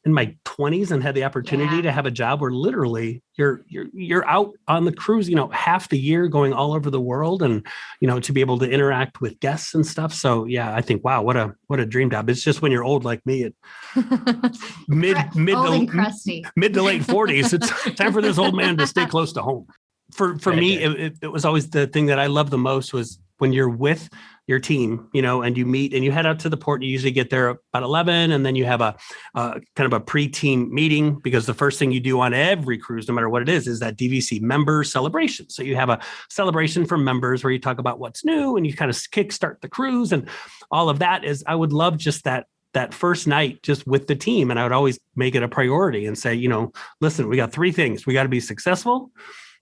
in my 20s and had the opportunity to have a job where literally you're out on the cruise, half the year, going all over the world, and, to be able to interact with guests and stuff. So yeah, I think, wow, what a dream job. It's just when you're old like me, at mid to late 40s, it's time for this old man to stay close to home. For me, it was always the thing that I loved the most, was when you're with your team, and you meet and you head out to the port. And you usually get there about 11, and then you have a kind of a pre-team meeting, because the first thing you do on every cruise, no matter what it is that DVC member celebration. So you have a celebration for members where you talk about what's new, and you kind of kickstart the cruise, and all of that. I would love just that first night just with the team. And I would always make it a priority and say, listen, we got 3 things. We got to be successful,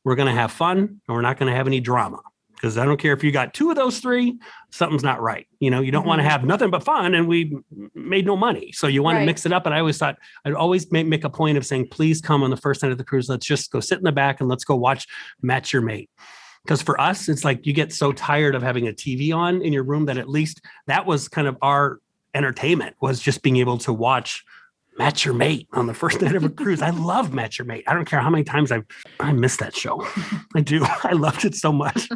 we're going to have fun, and we're not going to have any drama. Because I don't care if you got 2 of those 3, something's not right. You don't want to have nothing but fun, and we made no money. So you want to mix it up. And I always thought, I'd always make a point of saying, please come on the first night of the cruise. Let's just go sit in the back and let's go watch Match Your Mate. Because for us, it's like you get so tired of having a TV on in your room that at least that was kind of our entertainment, was just being able to watch Match Your Mate on the first night of a cruise. I love Match Your Mate. I don't care how many times I miss that show. I do. I loved it so much.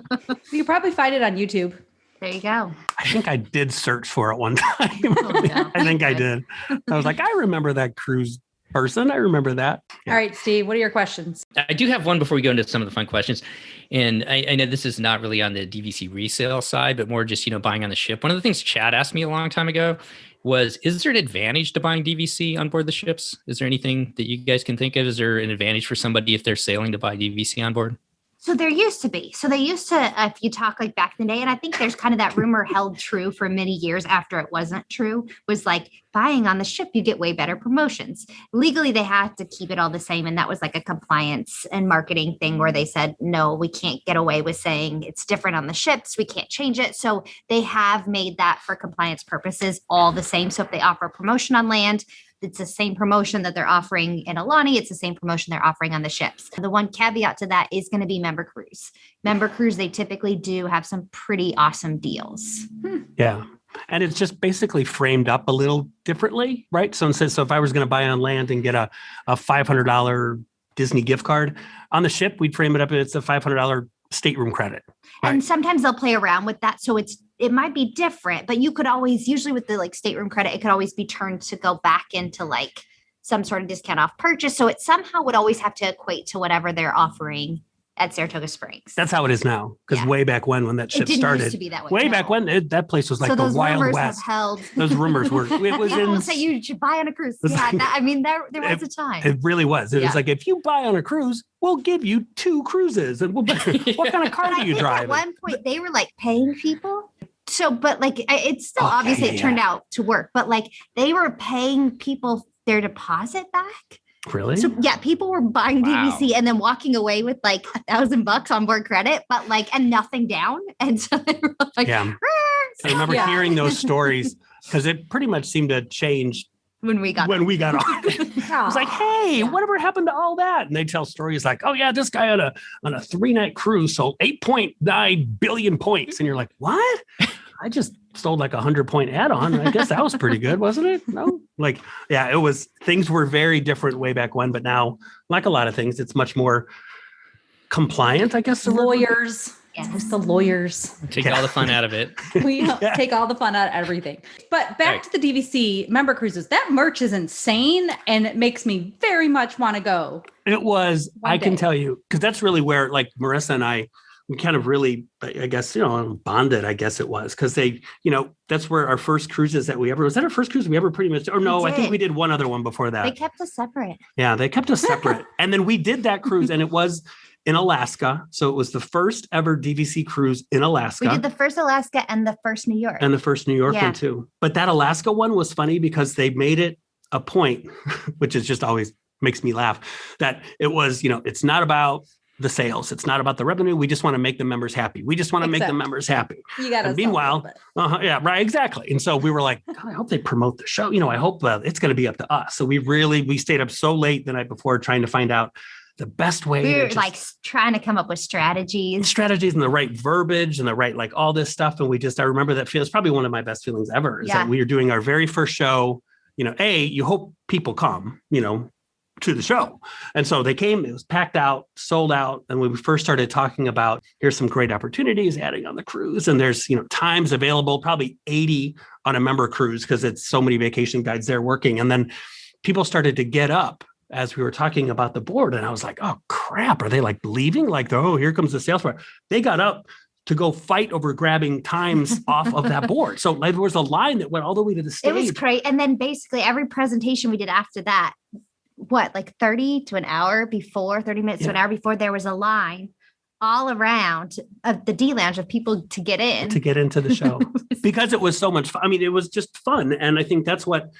You probably find it on YouTube. There you go. I think I did search for it one time. I think I did. I was like, I remember that cruise person. I remember that. Yeah. All right, Steve, what are your questions? I do have one before we go into some of the fun questions. And I know this is not really on the DVC resale side, but more just, buying on the ship. One of the things Chad asked me a long time ago was, is there an advantage to buying DVC on board the ships? Is there anything that you guys can think of? Is there an advantage for somebody if they're sailing to buy DVC on board? So there used to be. So they used to, if you talk like back in the day, and I think there's kind of that rumor held true for many years after it wasn't true, was like buying on the ship, you get way better promotions. Legally, they had to keep it all the same. And that was like a compliance and marketing thing where they said, no, we can't get away with saying it's different on the ships. We can't change it. So they have made that for compliance purposes all the same. So if they offer a promotion on land, it's the same promotion that they're offering in Aulani. It's the same promotion they're offering on the ships. The one caveat to that is going to be member cruise. Member cruise, they typically do have some pretty awesome deals. Yeah. And it's just basically framed up a little differently, right? So if I was going to buy on land and get a $500 Disney gift card, on the ship, we'd frame it up. It's a $500 stateroom credit. Right? And sometimes they'll play around with that. So it might be different, but you could always, usually with the like stateroom credit, it could always be turned to go back into like some sort of discount off purchase. So it somehow would always have to equate to whatever they're offering at Saratoga Springs. That's how it is now. Because way back when that ship started, used to be that way. Back when that place was like the Wild West. Those rumors were. It was People say you should buy on a cruise. Yeah, there was a time. It really was. It was like, if you buy on a cruise, we'll give you 2 cruises, and what kind of car do you drive? At one point, they were like paying people. So, but like it's still obviously it turned out to work, but like they were paying people their deposit back. Really? So yeah, people were buying DVC and then walking away with like $1,000 on board credit, but like, and nothing down. And so they were like, I remember hearing those stories, because it pretty much seemed to change when we got on. It was like, hey, whatever happened to all that? And they tell stories like, oh yeah, this guy on a 3-night cruise sold 8.9 billion points. And you're like, what? I just sold like 100-point add-on. I guess that was pretty good, wasn't it? No, it was. Things were very different way back when, but now, like a lot of things, it's much more compliant, I guess. Lawyers. Yes. The lawyers. Take all the fun out of it. We take all the fun out of everything. But back to the DVC member cruises, that merch is insane, and it makes me very much want to go. It was, I can tell you, because that's really where like Marissa and I we kind of really, I guess, bonded, I guess it was, because they, that's where our first cruises that was that our first cruise we ever pretty much, or no, I think we did one other one before that. They kept us separate. Yeah, they kept us separate. And then we did that cruise and it was in Alaska. So it was the first ever DVC cruise in Alaska. We did the first Alaska and the first New York. And the first New York one too. But that Alaska one was funny because they made it a point, which is just always makes me laugh, that it was, it's not about the sales. It's not about the revenue. We just want to make the members happy. We just want to make the members happy. You got to. Meanwhile, yeah, right, exactly. And so we were like, God, I hope they promote the show. I hope it's going to be up to us. So we stayed up so late the night before trying to find out the best way. We were trying to come up with strategies and the right verbiage and the right, all this stuff. And I remember that feels probably one of my best feelings ever is that we were doing our very first show. You hope people come, to the show. And so they came, it was packed out, sold out. And when we first started talking about, here's some great opportunities adding on the cruise. And there's, times available, probably 80 on a member cruise because it's so many vacation guides there working. And then people started to get up as we were talking about the board. And I was like, oh crap, are they leaving? Oh, here comes the sales floor. They got up to go fight over grabbing times off of that board. So there was a line that went all the way to the stage. It was great. And then basically every presentation we did after that, 30 to an hour before, 30 minutes to an hour before, there was a line all around of the D Lounge of people to get into the show because it was so much fun. I mean, it was just fun. And I think that's what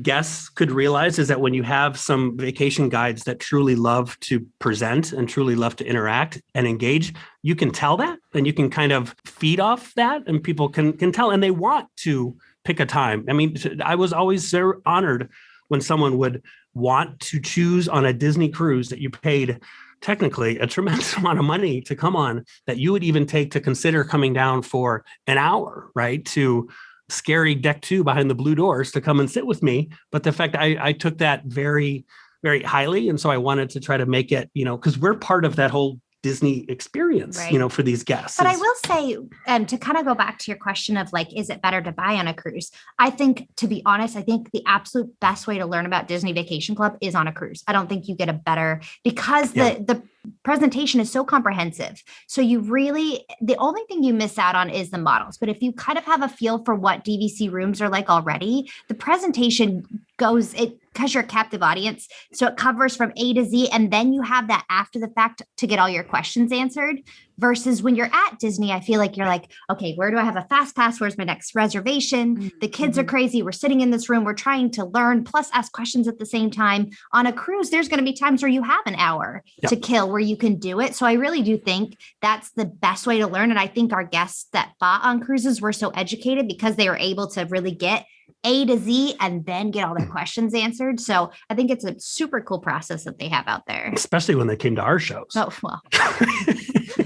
guests could realize is that when you have some vacation guides that truly love to present and truly love to interact and engage, you can tell that and you can kind of feed off that and people can tell and they want to pick a time. I mean, I was always so honored when someone would want to choose on a Disney cruise that you paid technically a tremendous amount of money to come on, that you would even take to consider coming down for an hour, right? To scary deck 2 behind the blue doors to come and sit with me. But the fact I took that very, very highly. And so I wanted to try to make it, because we're part of that whole Disney experience, right, for these guests. But I will say, to kind of go back to your question of is it better to buy on a cruise? I think, to be honest, the absolute best way to learn about Disney Vacation Club is on a cruise. I don't think you get a better, because the presentation is so comprehensive. So the only thing you miss out on is the models. But if you kind of have a feel for what DVC rooms are like already, the presentation because you're a captive audience. So it covers from A to Z. And then you have that after the fact to get all your questions answered, versus when you're at Disney, I feel like you're okay, where do I have a fast pass? Where's my next reservation? Mm-hmm. The kids are crazy. We're sitting in this room. We're trying to learn plus ask questions at the same time. On a cruise, there's going to be times where you have an hour to kill where you can do it. So I really do think that's the best way to learn. And I think our guests that bought on cruises were so educated because they were able to really get A to Z and then get all their questions answered. So I think it's a super cool process that they have out there. Especially when they came to our shows. Oh, well.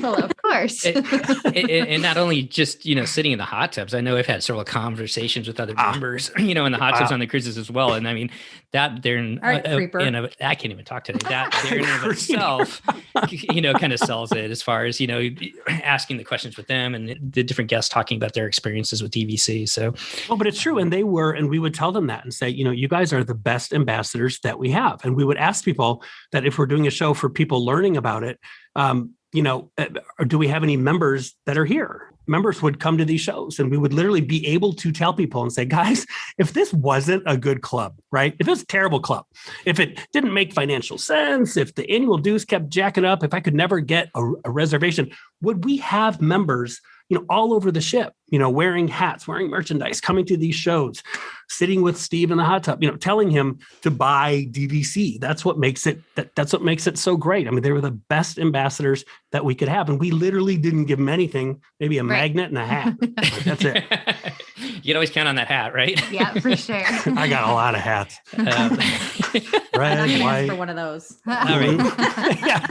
Well, of course. And not only just, sitting in the hot tubs. I know I've had several conversations with other members, in the hot tubs on the cruises as well. And I mean, that they're I can't even talk today. That there in and of itself, kind of sells it as far as, asking the questions with them and the different guests talking about their experiences with DVC. So, well, but it's true. And we would tell them that and say, you guys are the best ambassadors that we have. And we would ask people that if we're doing a show for people learning about it, or do we have any members that are here? Members would come to these shows and we would literally be able to tell people and say, guys, if this wasn't a good club, right? If it was a terrible club, if it didn't make financial sense, if the annual dues kept jacking up, if I could never get a reservation, would we have members, all over the ship, wearing hats, wearing merchandise, coming to these shows, sitting with Steve in the hot tub, telling him to buy DVC. That's what makes it, that's what makes it so great. I mean, they were the best ambassadors that we could have. And we literally didn't give them anything, maybe a magnet and a hat. That's it. You can always count on that hat, right? Yeah, for sure. I got a lot of hats. Red, white. For one of those. All right. Yeah.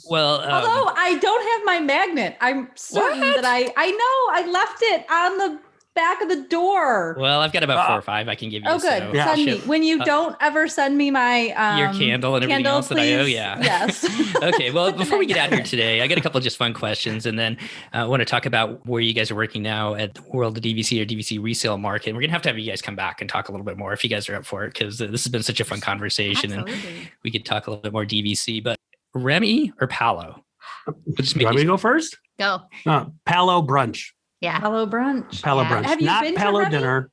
Well, although I don't have my magnet, I'm certain that I know I left it on the back of the door. Well, I've got about 4 or 5 I can give you. Oh, good. So send me. When you don't ever send me my your candle and everything else please. That I owe, yeah. Yes. Okay, well, before we get out here today, I got a couple of just fun questions, and then I want to talk about where you guys are working now at the World of DVC or DVC resale market. We're going to have you guys come back and talk a little bit more if you guys are up for it, because this has been such a fun conversation. Absolutely. And we could talk a little bit more DVC. But Remy or Paolo? Just Do you want me to go first? Go. Palo brunch. Yeah. Palo brunch. Palo Yeah. brunch. Have you Not been to Palo Remy? dinner.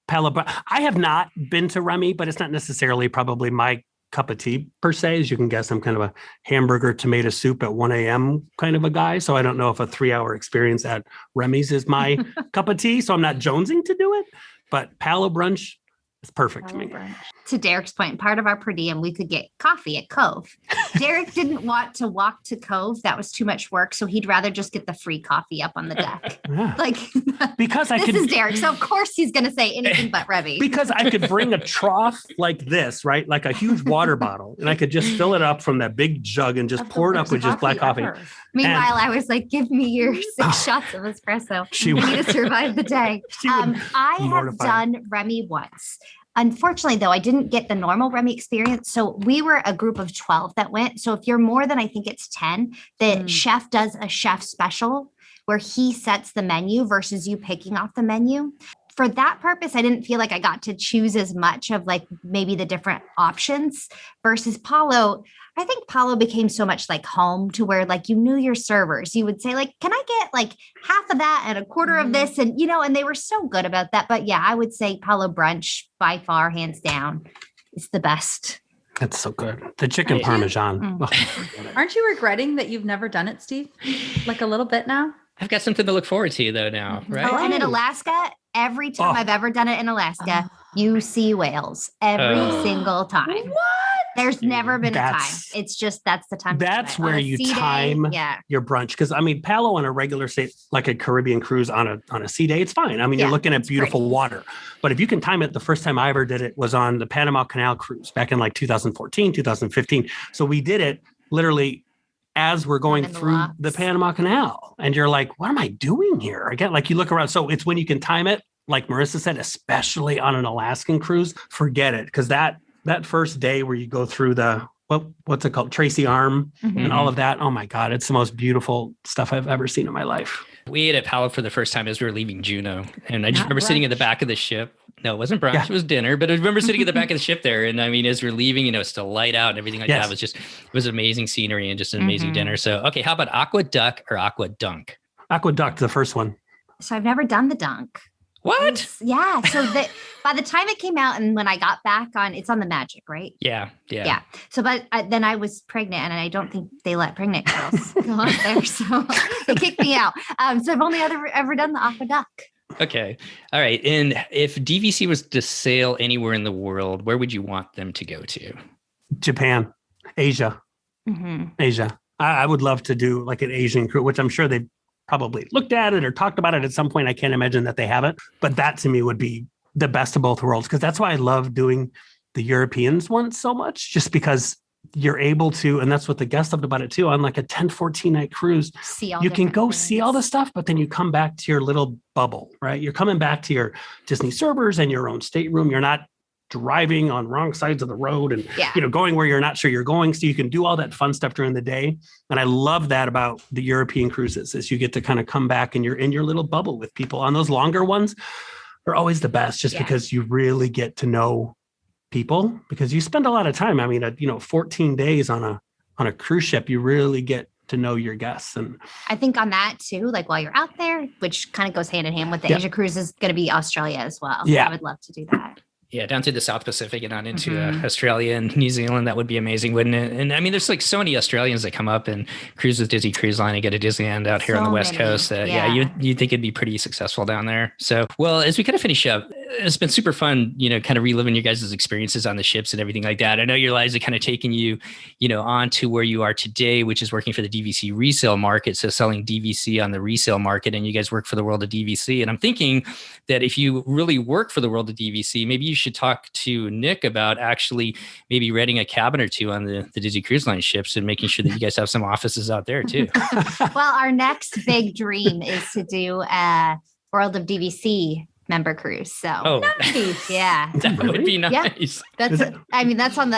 Palo brunch. I have not been to Remy, but it's not necessarily probably my cup of tea per se. As you can guess, I'm kind of a hamburger tomato soup at 1 a.m. kind of a guy. So I don't know if a 3-hour experience at Remy's is my cup of tea. So I'm not jonesing to do it, but Palo brunch is perfect to me. To Derek's point, part of our per diem, we could get coffee at Cove. Derek didn't want to walk to Cove. That was too much work. So he'd rather just get the free coffee up on the deck. Yeah. Like, Because I this could is Derek. So of course he's going to say anything but Remy. because I could bring a trough like this, right? Like a huge water bottle, and I could just fill it up from that big jug and just pour it up with just black coffee. Meanwhile, I was like, give me your 6 shots of espresso. She I would- need to survive the day. She would I have mortify. done Remy once. Unfortunately, though, I didn't get the normal Remy experience. So we were a group of 12 that went. So if you're more than, I think it's 10, the chef does a chef special where he sets the menu versus you picking off the menu. For that purpose, I didn't feel like I got to choose as much of like maybe the different options versus Palo. I think Palo became so much like home to where like you knew your servers. You would say like, can I get like half of that and a quarter of this? And, you know, and they were so good about that. But yeah, I would say Palo brunch by far, hands down, is the best. That's so good. The chicken Right. parmesan. Mm. Oh, forget it. Aren't you regretting that you've never done it, Steve? Like a little bit now? I've got something to look forward to though now, right? Oh, and in Oh. Alaska, every time Oh. I've ever done it in Alaska, you see whales every Oh. single time. What? There's never been a time. That's- It's just that's the time. to do that's it. On where a you sea day, time Yeah. your brunch. Because I mean, Palo on a regular say like a Caribbean cruise on a sea day, it's fine. I mean, Yeah, you're looking at it's beautiful pretty. water. But if you can time it, the first time I ever did it was on the Panama Canal cruise back in like 2014, 2015. So we did it literally as we're going in the through locks. the Panama Canal. And you're like, what am I doing here? Again, like you look around. So it's when you can time it, like Marissa said, especially on an Alaskan cruise, forget it. Because that first day where you go through the what's it called? Tracy Arm Mhm. and all of that. Oh my God, it's the most beautiful stuff I've ever seen in my life. We ate at Palo for the first time as we were leaving Juneau. And I just Not remember sitting in the brunch. back of the ship. No, it wasn't brunch. Yeah. It was dinner. But I remember sitting at the back of the ship there. And I mean, as we're leaving, you know, it's still light out and everything like Yes. that. It was amazing scenery and just an amazing Mhm. dinner. So, okay, how about Aqua Duck or Aqua Dunk? Aqueduct, the first one. So I've never done the dunk. What? Yeah. So that by the time it came out and when I got back on, it's on the Magic, right? Yeah. Yeah. So, but then I was pregnant, and I don't think they let pregnant girls go out there, so they kicked me out. So I've only ever done the Aqua Duck. Okay. All right. And if DVC was to sail anywhere in the world, where would you want them to go to? Japan, Asia. Mm-hmm. Asia. I would love to do like an Asian cruise, which I'm sure they probably looked at it or talked about it at some point. I can't imagine that they haven't, but that to me would be the best of both worlds. Cause that's why I love doing the Europeans ones so much, just because you're able to, and that's what the guest loved about it too, on like a 10, 14 night cruise, See all you can different go things. see all the stuff, but then you come back to your little bubble, right? You're coming back to your Disney servers and your own stateroom. You're not driving on wrong sides of the road and Yeah. going where you're not sure you're going. So you can do all that fun stuff during the day. And I love that about the European cruises is you get to kind of come back and you're in your little bubble with people. On those longer ones are always the best just Yeah. because you really get to know people because you spend a lot of time. I mean, 14 days on a cruise ship, you really get to know your guests. And I think on that too, like while you're out there, which kind of goes hand in hand with the Yeah. Asia cruise, is going to be Australia as well. Yeah. I would love to do that. Yeah, down to the South Pacific and on into Mhm. Australia and New Zealand. That would be amazing, wouldn't it? And I mean, there's like so many Australians that come up and cruise with Disney Cruise Line and get a Disneyland out here on the So West many, Coast. Yeah, yeah. you'd think it'd be pretty successful down there. So, well, as we kind of finish up, it's been super fun, kind of reliving your guys' experiences on the ships and everything like that. I know your lives are kind of taking you, on to where you are today, which is working for the DVC resale market. So selling DVC on the resale market, and you guys work for the world of DVC. And I'm thinking that if you really work for the world of DVC, maybe you should talk to Nick about actually maybe renting a cabin or two on the Disney Cruise Line ships and making sure that you guys have some offices out there too. Well, our next big dream is to do a World of DVC member cruise. So Oh, Nice. yeah, that would be Yeah. nice. that's that's on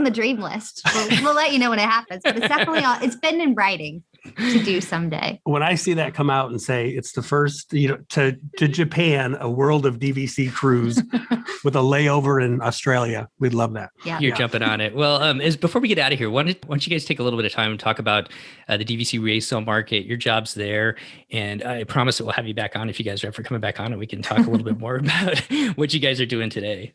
the dream list. We'll let you know when it happens, but it's definitely it's been in writing. to do someday. When I see that come out and say it's the first, to Japan, a World of DVC cruise with a layover in Australia, we'd love that. Yeah. You're jumping on it. Well, before we get out of here, why don't you guys take a little bit of time and talk about the DVC resale market, your jobs there, and I promise that we'll have you back on if you guys are ever coming back on, and we can talk a little bit more about what you guys are doing today.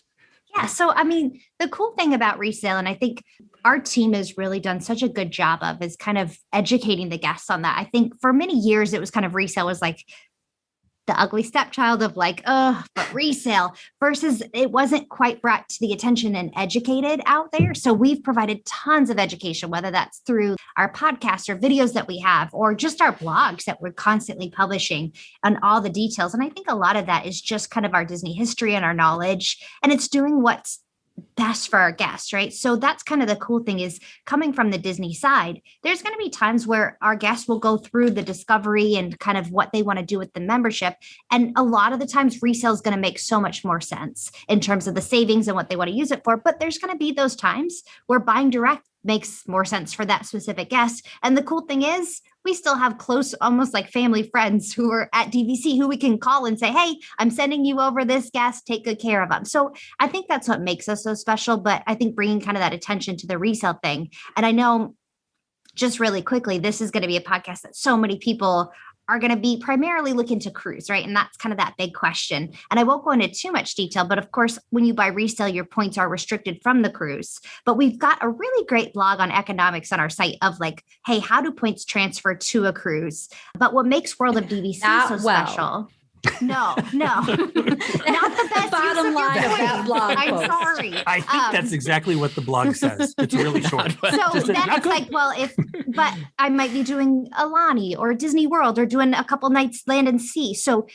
Yeah. So, I mean, the cool thing about resale, and I think our team has really done such a good job of, is kind of educating the guests on that. I think for many years, it was kind of resale was like the ugly stepchild of like, oh, but resale, versus it wasn't quite brought to the attention and educated out there. So we've provided tons of education, whether that's through our podcasts or videos that we have, or just our blogs that we're constantly publishing on all the details. And I think a lot of that is just kind of our Disney history and our knowledge, and it's doing what's best for our guests, right? So that's kind of the cool thing, is coming from the Disney side, there's going to be times where our guests will go through the discovery and kind of what they want to do with the membership. And a lot of the times resale is going to make so much more sense in terms of the savings and what they want to use it for. But there's going to be those times where buying direct makes more sense for that specific guest. And the cool thing is, we still have close, almost like family friends who are at DVC who we can call and say, hey, I'm sending you over this guest, take good care of them. So I think that's what makes us so special. But I think bringing kind of that attention to the resale thing. And I know, just really quickly, this is going to be a podcast that so many people are going to be primarily looking to cruise, right? And that's kind of that big question. And I won't go into too much detail, but of course, when you buy resale, your points are restricted from the cruise. But we've got a really great blog on economics on our site of like, hey, how do points transfer to a cruise? But what makes World of DVC so special? No, not the best bottom line of that blog I'm post. sorry. I think that's exactly what the blog says. It's really short. So then it's like, well, but I might be doing Alani or Disney World or doing a couple nights land and sea. So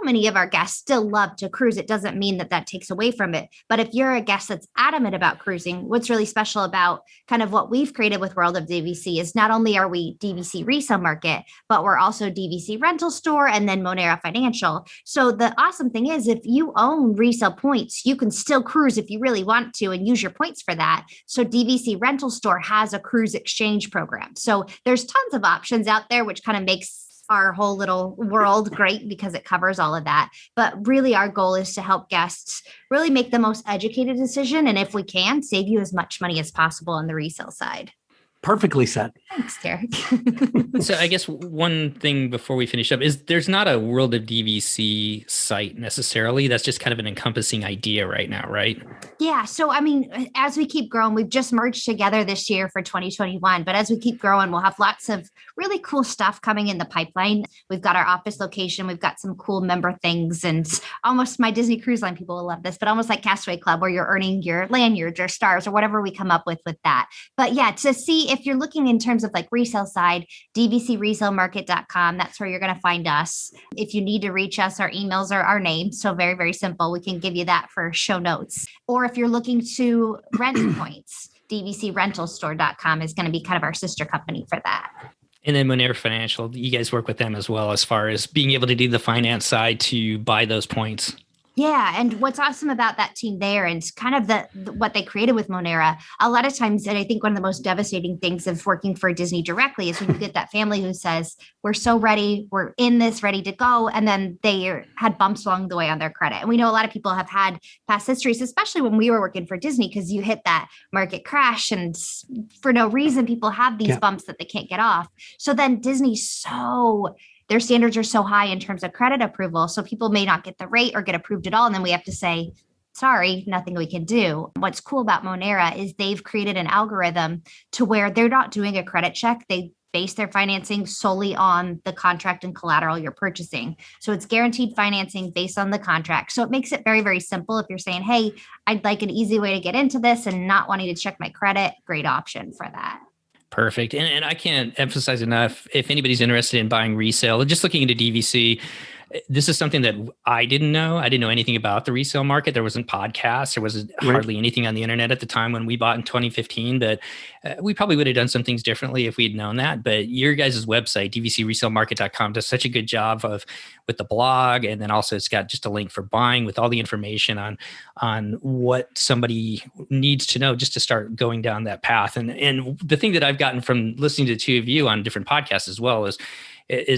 many of our guests still love to cruise. It doesn't mean that takes away from it. But if you're a guest that's adamant about cruising, what's really special about kind of what we've created with World of DVC is not only are we DVC resale market, but we're also DVC rental store and then Monera Financial. So the awesome thing is, if you own resale points, you can still cruise if you really want to and use your points for that. So DVC Rental Store has a cruise exchange program. So there's tons of options out there, which kind of makes our whole little world great because it covers all of that. But really our goal is to help guests really make the most educated decision. And if we can, save you as much money as possible on the resale side. Perfectly said. Thanks, Derek. So I guess one thing before we finish up is there's not a World of DVC site necessarily. That's just kind of an encompassing idea right now, right? Yeah. So, I mean, as we keep growing, we've just merged together this year for 2021. But as we keep growing, we'll have lots of really cool stuff coming in the pipeline. We've got our office location. We've got some cool member things, and almost my Disney Cruise Line people will love this, but almost like Castaway Club, where you're earning your lanyards or stars or whatever we come up with that. But yeah, to see if you're looking in terms of like resale side, dvcresalemarket.com, that's where you're going to find us. If you need to reach us, our emails are our name. So very, very simple. We can give you that for show notes. Or if you're looking to rent points, dvcrentalstore.com is going to be kind of our sister company for that. And then Monera Financial, you guys work with them as well as far as being able to do the finance side to buy those points. Yeah. And what's awesome about that team there and kind of what they created with Monera, a lot of times, and I think one of the most devastating things of working for Disney directly is when you get that family who says, we're so ready, we're in this, ready to go. And then they had bumps along the way on their credit. And we know a lot of people have had past histories, especially when we were working for Disney, because you hit that market crash and for no reason, people have these bumps that they can't get off. So then Disney's their standards are so high in terms of credit approval. So people may not get the rate or get approved at all. And then we have to say, sorry, nothing we can do. What's cool about Monera is they've created an algorithm to where they're not doing a credit check. They base their financing solely on the contract and collateral you're purchasing. So it's guaranteed financing based on the contract. So it makes it very, very simple. If you're saying, hey, I'd like an easy way to get into this and not wanting to check my credit, great option for that. Perfect. And I can't emphasize enough, if anybody's interested in buying resale, just looking into DVC, this is something that I didn't know. I didn't know anything about the resale market. There wasn't podcasts. There wasn't hardly anything on the internet at the time when we bought in 2015, but we probably would have done some things differently if we'd known that. But your guys' website, dvcresalemarket.com, does such a good job with the blog. And then also it's got just a link for buying with all the information on what somebody needs to know just to start going down that path. And the thing that I've gotten from listening to the two of you on different podcasts as well is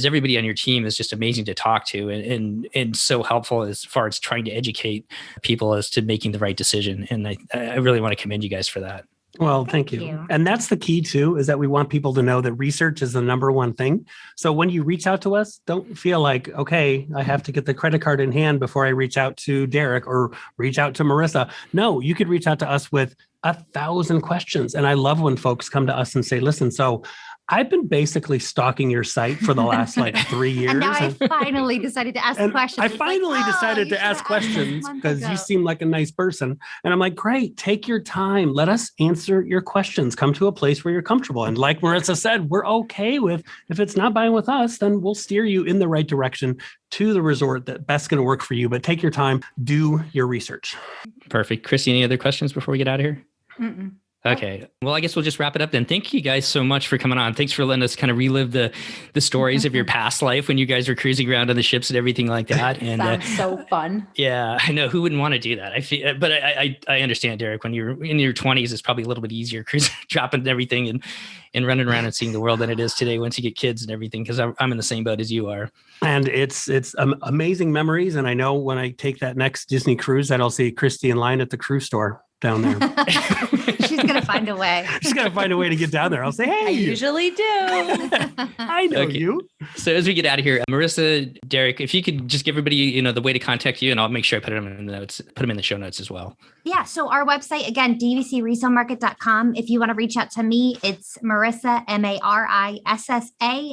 everybody on your team is just amazing to talk to and so helpful as far as trying to educate people as to making the right decision. And I really want to commend you guys for that. Well, thank you. And that's the key too, is that we want people to know that research is the number one thing. So when you reach out to us, don't feel like, okay, I have to get the credit card in hand before I reach out to Derek or reach out to Marissa. No, you could reach out to us with 1,000 questions. And I love when folks come to us and say, listen, so I've been basically stalking your site for the last 3 years. And now I finally decided to ask questions. I finally decided to ask questions because you seem like a nice person. And I'm like, great, take your time. Let us answer your questions. Come to a place where you're comfortable. And like Marissa said, we're okay with, if it's not buying with us, then we'll steer you in the right direction to the resort that best going to work for you. But take your time, do your research. Perfect. Christy, any other questions before we get out of here? Mm-mm. Okay. Well, I guess we'll just wrap it up then. Thank you guys so much for coming on. Thanks for letting us kind of relive the stories of your past life when you guys were cruising around on the ships and everything like that. And sounds so fun. Yeah, I know. Who wouldn't want to do that? But I understand, Derek, when you're in your 20s, it's probably a little bit easier cruising, dropping everything and running around and seeing the world than it is today once you get kids and everything, because I'm in the same boat as you are. And it's amazing memories. And I know when I take that next Disney cruise that I'll see Christy in line at the cruise store down there. She's going to find a way. She's going to find a way to get down there. I'll say, hey. I usually do. I know you. So as we get out of here, Marissa, Derek, if you could just give everybody, the way to contact you, and I'll make sure I put them in the notes, put them in the show notes as well. Yeah. So our website, again, dvcresalemarket.com. If you want to reach out to me, it's Marissa, Marissa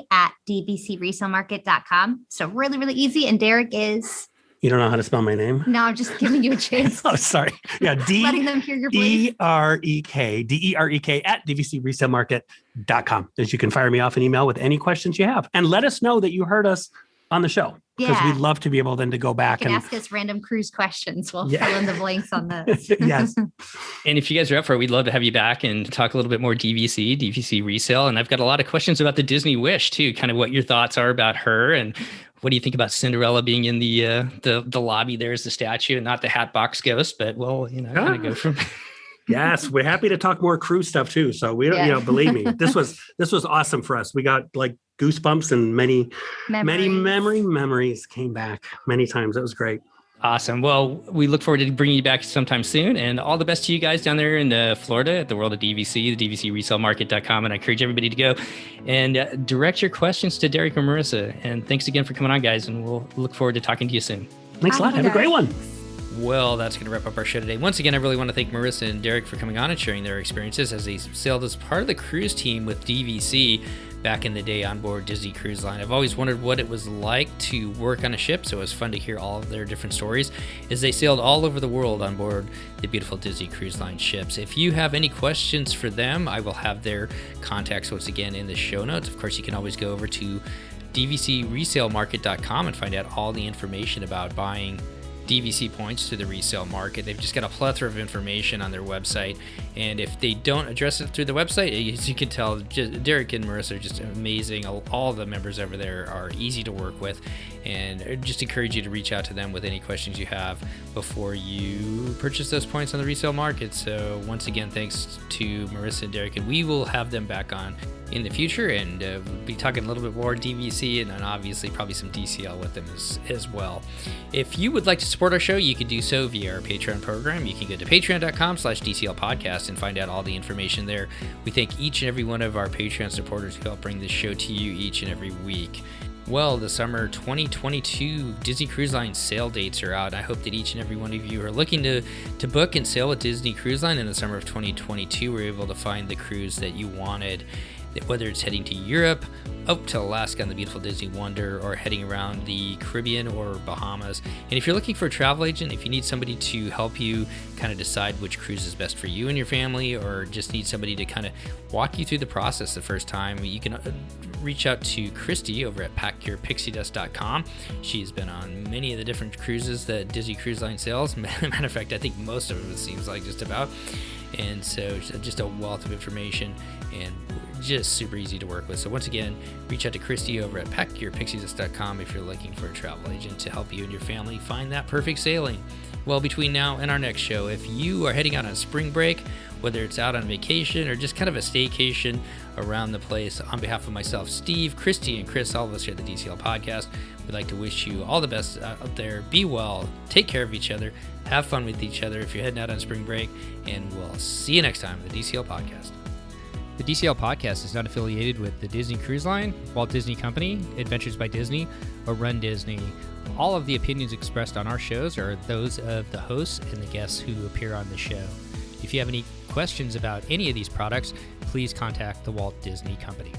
at dvcresalemarket.com. So really, really easy. And Derek is... You don't know how to spell my name? No, I'm just giving you a chance. Oh, sorry. Yeah, letting them hear your voice. DEREK at dvcresalemarket.com. As you can fire me off an email with any questions you have. And let us know that you heard us on the show. Because we'd love to be able then to go back and ask us random cruise questions. We'll fill in the blanks on this. Yes. And if you guys are up for it, we'd love to have you back and talk a little bit more DVC resale. And I've got a lot of questions about the Disney Wish too, kind of what your thoughts are about her and what do you think about Cinderella being in the lobby there as the statue and not the Hatbox Ghost? But we'll, kind of go from. Yes, we're happy to talk more cruise stuff too. So we don't, believe me, this was awesome for us. We got like goosebumps and many memories came back many times. It was great. Awesome. Well, we look forward to bringing you back sometime soon, and all the best to you guys down there in Florida at the World of DVC, the dvcresalemarket.com. And I encourage everybody to go and direct your questions to Derek or Marissa. And thanks again for coming on, guys. And we'll look forward to talking to you soon. Thanks a lot. Have a great one. Well, that's going to wrap up our show today. Once again, I really want to thank Marissa and Derek for coming on and sharing their experiences as they sailed as part of the cruise team with DVC back in the day on board Disney Cruise Line. I've always wondered what it was like to work on a ship, so it was fun to hear all of their different stories as they sailed all over the world on board the beautiful Disney Cruise Line ships. If you have any questions for them, I will have their contacts once again in the show notes. Of course, you can always go over to dvcresalemarket.com and find out all the information about buying DVC points to the resale market. They've just got a plethora of information on their website, and if they don't address it through the website, as you can tell, Derek and Marissa are just amazing. All the members over there are easy to work with, and I just encourage you to reach out to them with any questions you have before you purchase those points on the resale market. So once again, thanks to Marissa and Derek, and we will have them back on in the future, and we'll be talking a little bit more DVC and then obviously probably some DCL with them as well. If you would like to support our show, you can do so via our Patreon program. You can go to patreon.com/DCL podcast and find out all the information there. We thank each and every one of our Patreon supporters who help bring this show to you each and every week. Well, the summer 2022 Disney Cruise Line sale dates are out. I hope that each and every one of you are looking to book and sail with Disney Cruise Line in the summer of 2022. We're able to find the cruise that you wanted, whether it's heading to Europe, up to Alaska on the beautiful Disney Wonder, or heading around the Caribbean or Bahamas. And if you're looking for a travel agent, if you need somebody to help you kind of decide which cruise is best for you and your family, or just need somebody to kind of walk you through the process the first time, you can reach out to Christy over at packyourpixiedust.com. She's been on many of the different cruises that Disney Cruise Line sails. Matter of fact, I think most of them, it seems like, just about. And so just a wealth of information and just super easy to work with. So once again, reach out to Christy over at packyourpixiedust.com if you're looking for a travel agent to help you and your family find that perfect sailing. Well, between now and our next show, if you are heading out on spring break, whether it's out on vacation or just kind of a staycation around the place, on behalf of myself, Steve, Christy, and Chris, all of us here at the DCL Podcast, we'd like to wish you all the best out there. Be well, take care of each other, have fun with each other if you're heading out on spring break, and we'll see you next time on the DCL Podcast. The DCL Podcast is not affiliated with the Disney Cruise Line, Walt Disney Company, Adventures by Disney, or Run Disney. All of the opinions expressed on our shows are those of the hosts and the guests who appear on the show. If you have any questions about any of these products, please contact the Walt Disney Company.